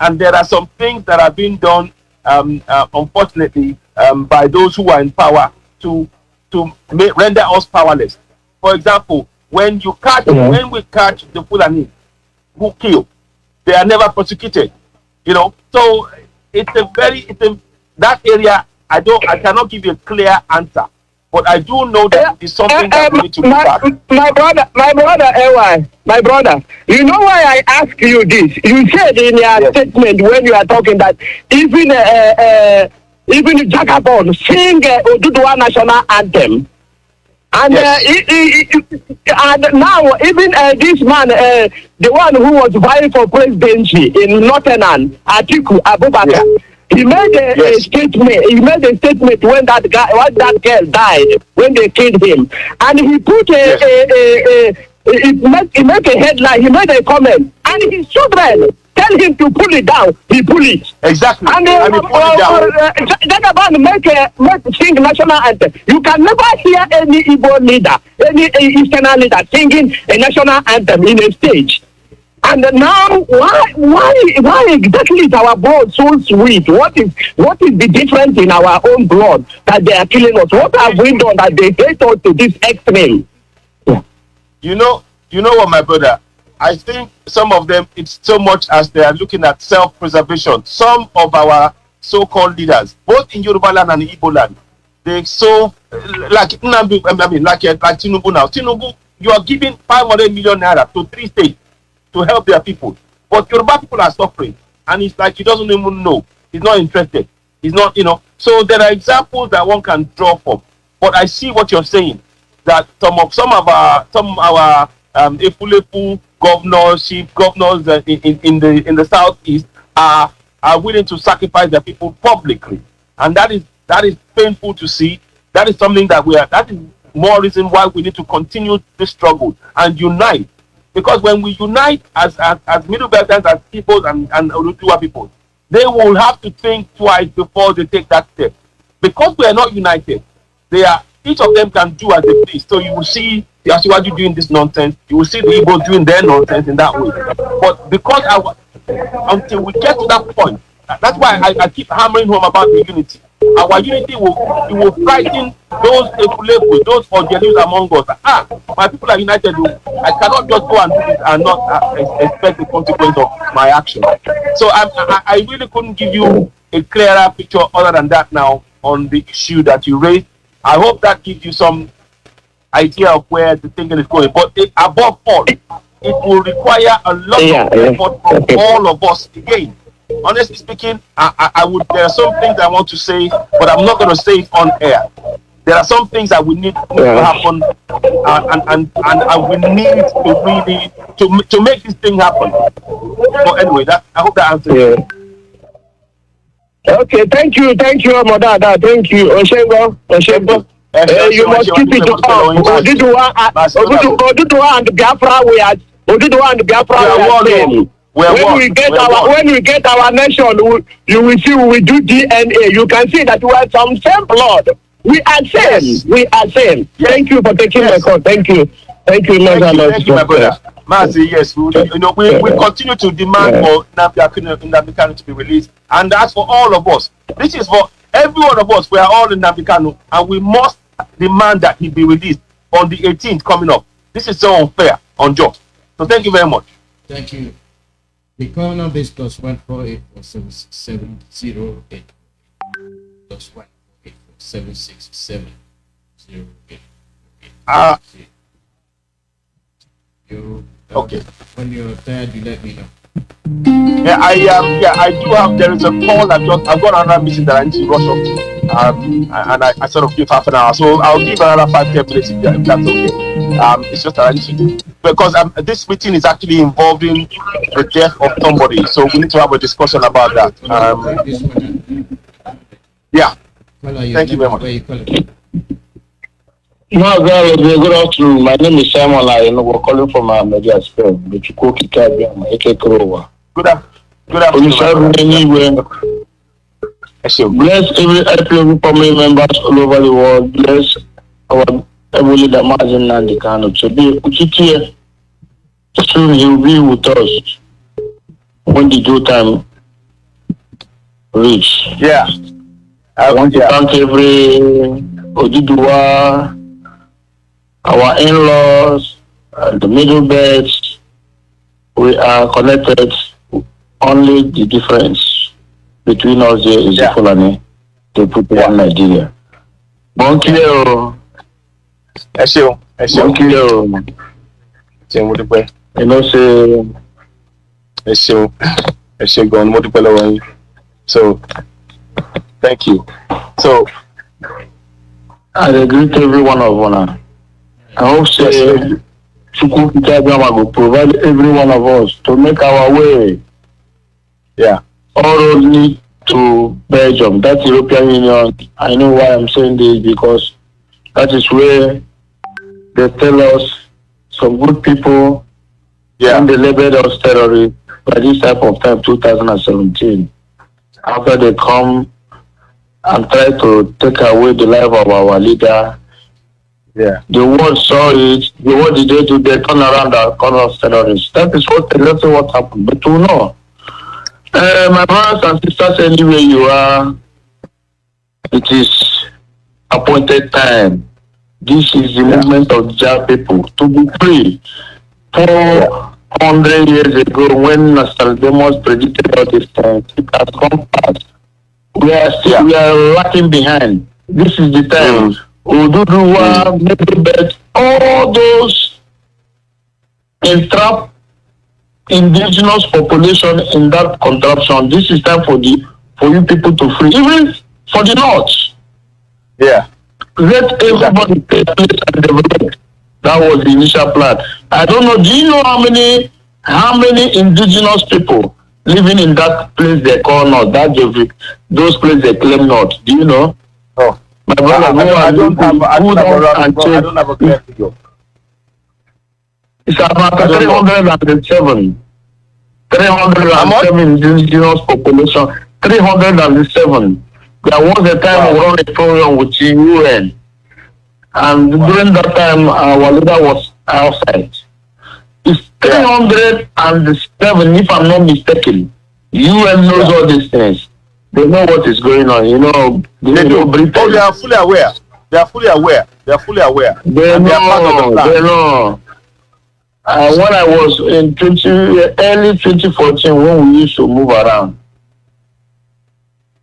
And there are some things that are being done, unfortunately, by those who are in power to render us powerless. For example, when we catch the Fulani who kill, they are never prosecuted. You know, so that area. I cannot give you a clear answer, but I do know that it's something that we need to look at. My brother, you know why I ask you this? You said in your statement when you are talking that even Jagabon sing Oduduwa national anthem, and and now even this man, the one who was vying for presidency in Northern Atiku Abubakar. He made a statement. He made a statement when that girl died, when they killed him, and he put he made a headline. He made a comment. and his children tell him to pull it down, he pull it. Exactly. And he pull it down. Make sing national anthem. You can never hear any Igbo leader, any Eastern leader singing a national anthem in a stage. And now, why exactly is our blood so sweet? What is the difference in our own blood that they are killing us? What have we done that they hate us to this extreme? Yeah. You know what, my brother? I think some of them, it's so much as they are looking at self-preservation. Some of our so-called leaders, both in Yoruba land and Igbo land, they so like Tinubu now. Tinubu, you are giving 500 million naira to 3 states to help their people, but Yoruba people are suffering, and it's like he doesn't even know. He's not interested. He's not, So there are examples that one can draw from. But I see what you're saying, that some of our Efulefu governors in the southeast are willing to sacrifice their people publicly, and that is painful to see. That is something that that is more reason why we need to continue this struggle and unite. Because when we unite as Middle Belters, as people and Oduduwa people, they will have to think twice before they take that step. Because we are not united, each of them can do as they please. So you will see the Asiwaju doing this nonsense, you will see the Igbo doing their nonsense in that way. But because until we get to that point, that's why I keep hammering home about the unity. Our unity will frighten those Efulefu, those Ojelus among us. My people are united. I cannot just go and do this and not expect the consequence of my action. So I really couldn't give you a clearer picture other than that now on the issue that you raised. I hope that gives you some idea of where the thinking is going. But above all, it will require a lot of effort from all of us again. Honestly speaking, there are some things I want to say, but I'm not going to say it on air. There are some things that we need to happen, and we need to really to make this thing happen. So anyway, I hope that answers it. Okay, thank you, Modada, thank you, Oshengo. You must keep it up. Oduduwa and Biafra, we are same. When we get our nation, you will see we will do DNA. You can see that we are some same blood. We are same. Yes. We are same. Yes. Thank you for taking my call. Thank you, Thank you, my brother. Mazi, yes, we continue to demand for Nnamdi Kanu to be released, and that's for all of us. This is for every one of us. We are all in Nnamdi Kanu, and we must demand that he be released on the 18th coming up. This is so unfair, unjust. So thank you very much. Thank you. The call number is +148476708 +148476708. Okay. When you're tired, you let me know. I do have. There is a call I've got another meeting that I need to rush off to. And I sort of give half an hour, so I'll give another 5-10 minutes if that's okay. It's just that I need to, because this meeting is actually involving the death of somebody, so we need to have a discussion about that. Yeah. Thank you very much. Where you calling? Mazi Alozie, good afternoon. My name is Simon. We're calling from Media Square. Good afternoon. Bless every family members all over the world. Bless our every leader, Mazi Nnamdi Kanu. Today, soon he will be with us when the due time reach. Yeah. I want to thank every Oduduwa, our in-laws, the middle beds. We are connected. Only the difference between us here is the Fulani to put one Nigeria. Bonkio. You know, So, thank you. So, I agree to every one of us. I hope Chukwu will provide every one of us to make our way. Yeah. All roads lead to Belgium. That's European Union. I know why I'm saying this, because that is where they tell us some good people when they labeled us terrorists by this type of time, 2017, after they come and try to take away the life of our leader. Yeah. The world saw it. The world did they do? They turn around and call us terrorists. That is exactly what happened. But we know. My brothers and sisters, anywhere you are, it is appointed time. This is the movement of Jah people to be free. 400 years ago, when Nostradamus predicted all these things, it has come past. We are lacking behind. This is the time. Oduduwa, Medibet, all those entrapped indigenous population in that contraption. This is time for you people to free, even for the north. Yeah. Let everybody take place and develop. That was the initial plan. I don't know. Do you know how many indigenous people living in that place they call north? Those places they claim north. Do you know? Oh. My brother, I don't have a clear figure. It's about 307. 307 indigenous population. 307. There was a time we run a program with the UN. And during that time, our leader was outside. It's 307, if I'm not mistaken. UN knows all these things. They know what is going on. You know, they are fully aware. They are fully aware. They know. When I was in early 2014, when we used to move around,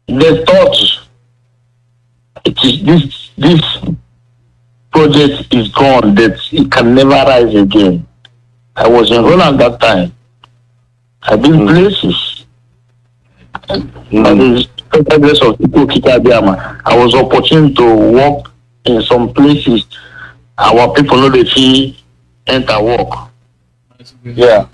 they thought it is this project is gone, that it can never rise again. I was in Holland that time. I've been places. I was opportune to work in some places. Our people know the fee enter work. Yeah.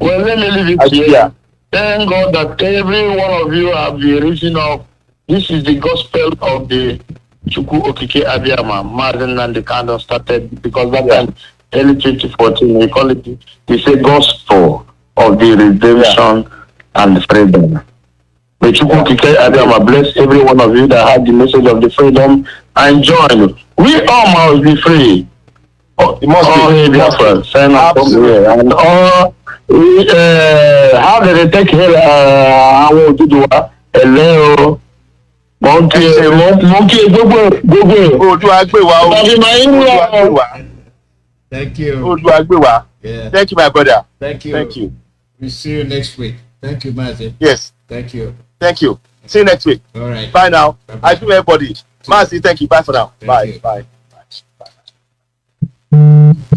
Well, let me leave it here. Thank God that every one of you have been reaching up. This is the gospel of the Chukwu Okike Abiyama. Martin and the candle started because that time, early 2014, we call it, they say gospel of the redemption and freedom. May Chukwu Okike Abiyama bless every one of you that had the message of the freedom and join. We all must be free. It must be Biafra. Sign up here. And all how did they take here? Àwọn Oduduwa, Hello, Monkey, Thank you. Yeah. Thank you, my brother. Thank you. Thank you. We'll see you next week. Thank you, Mazi. Yes. Thank you. Thank you. See you next week. All right. Bye now. Bye-bye. I do everybody. Mazi, thank you. Bye for now. Thank you. Bye.